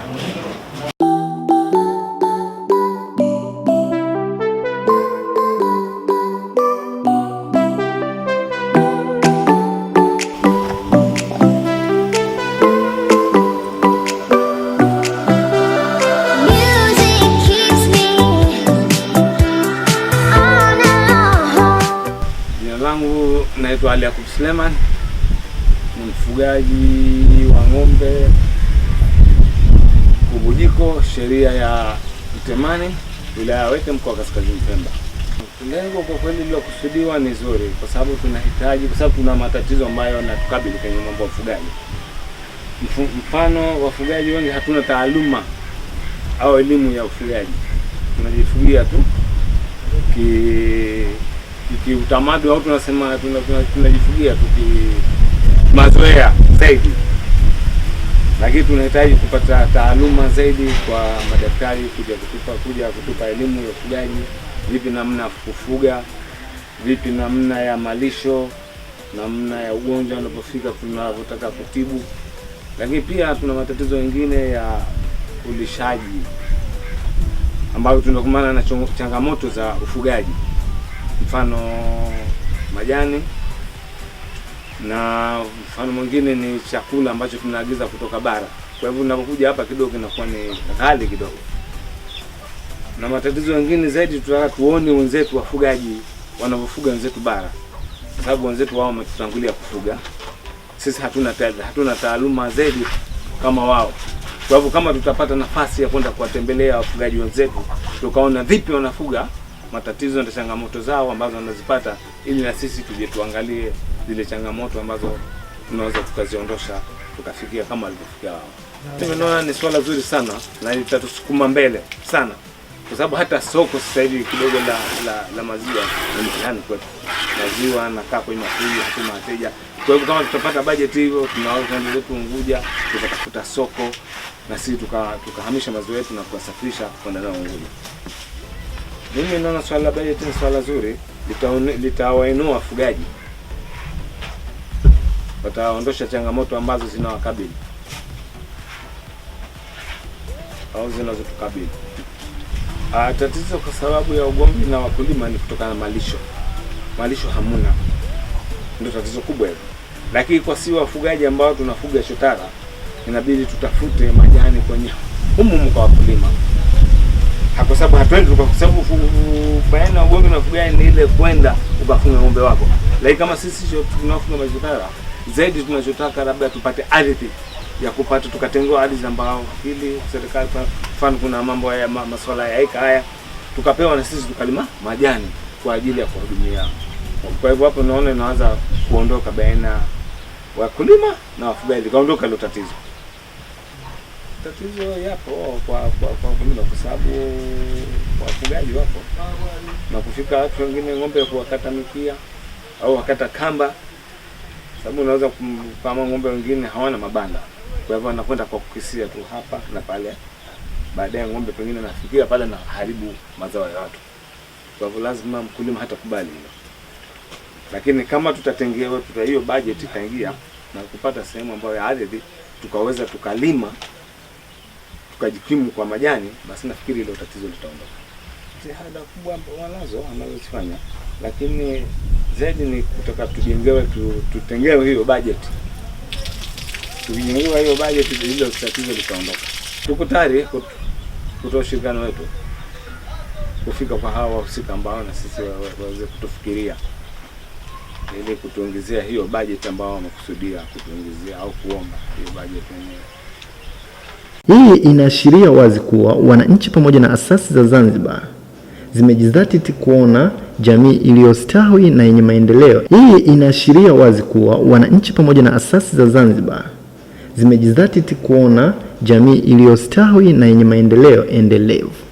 Naitwa Ali Yakub Suleiman, ni mfugaji wa ng'ombe Kubujiko, sheria ya Mtemani, wilaya ya Wete, mkoa wa Kaskazini Pemba. Lengo kwa kweli lilokusudiwa ni zuri, kwa sababu tunahitaji, kwa sababu tuna matatizo ambayo yanatukabili kwenye mambo ya ufugaji. Mfano, wafugaji wengi hatuna taaluma au elimu ya ufugaji, tunajifugia tu utamaduni au tunasema tunajifugia tu mazoea zaidi, lakini tunahitaji kupata taaluma zaidi kwa madaktari kuja kutupa elimu ya ufugaji, vipi namna ya kufuga, vipi namna ya malisho, namna ya ugonjwa unapofika tunavyotaka kutibu. Lakini pia tuna matatizo mengine ya ulishaji ambayo tunakumbana na changamoto za ufugaji, mfano majani, na mfano mwingine ni chakula ambacho tunaagiza kutoka bara. Kwa hivyo unapokuja hapa kidogo inakuwa ni ghali kidogo. Na matatizo mengine zaidi tunataka tuone wenzetu wafugaji wanavyofuga wenzetu bara, kwa sababu wenzetu wao wametutangulia kufuga. Sisi hatuna taaluma zaidi kama wao. Kwa hivyo kama tutapata nafasi ya kwenda kuwatembelea wafugaji wenzetu, tukaona vipi wanafuga, matatizo na changamoto zao ambazo wanazipata, ili na sisi tuje tuangalie zile changamoto ambazo tunaweza tukaziondosha tukafikia kama walivyofikia wao. Mimi naona ni swala zuri sana na litatusukuma mbele sana, kwa sababu hata soko sasa hivi kidogo la maziwa ni mtihani kwetu. Maziwa nakaa kwenye mafuji, hatuna wateja. Kwa hivyo kama tutapata budget hiyo, tunaweza zetu Unguja tukatafuta soko na sisi tukahamisha maziwa yetu na kuwasafirisha kwenda nao Unguja. Mimi naona swala la budget ni swala zuri, litawainua wafugaji, wataondosha changamoto ambazo zinawakabili au zinazotukabili. Tatizo kwa sababu ya ugomvi na wakulima ni kutokana na malisho. Malisho hamuna, ndio tatizo kubwa hilo. Lakini kwa si wafugaji ambao tunafuga chotara, inabidi tutafute majani kwenye humu kwa wakulima. Kwa sababu hatuendi kwa sababu baina ya ugomvi na wafugaji ni ile kwenda ukafunga ng'ombe wako. Lakini kama sisi tunafuga machotara, zaidi tunachotaka labda tupate ardhi ya kupata, tukatengewa ardhi ambao ili serikali mfano kuna mambo ya masuala ya eka haya tukapewa na sisi tukalima majani kwa ajili ya kuhudumia. Kwa hivyo hapo naona inaanza kuondoka baina wakulima na wafugaji, kaondoka hilo tatizo. Tatizo yapo kwa wakulima kwa sababu wafugaji wapo na kufika watu wengine ng'ombe kuwakata mikia au wakata kamba, sababu unaweza kama ng'ombe wengine hawana mabanda. Kwa hivyo anakwenda kwa kukisia tu hapa na pale, baadaye ng'ombe pengine nafikia pale na haribu mazao ya watu. Kwa hivyo lazima mkulima hata kubali hilo. Lakini kama tutatengewa hiyo budget itaingia na kupata sehemu ambayo ya ardhi tukaweza tukalima tukajikimu kwa majani, basi nafikiri hilo tatizo litaondoka. Jitihada kubwa wanazo wanazofanya, lakini zaidi ni kutaka tutengewe hiyo budget. Tukijengewa hiyo budget, hilo tatizo litaondoka. Tuko tayari kutoa ushirikiano wetu kufika kwa hawa wahusika ambao na sisi waweze kutufikiria ili kutuongezea hiyo budget ambao wamekusudia kutuongezea au kuomba hiyo budget yenyewe. Hii inaashiria wazi kuwa wananchi pamoja na asasi za Zanzibar zimejizatiti kuona jamii iliyostawi na yenye maendeleo. Hii inaashiria wazi kuwa wananchi pamoja na asasi za Zanzibar zimejizatiti kuona jamii iliyostawi na yenye maendeleo endelevu.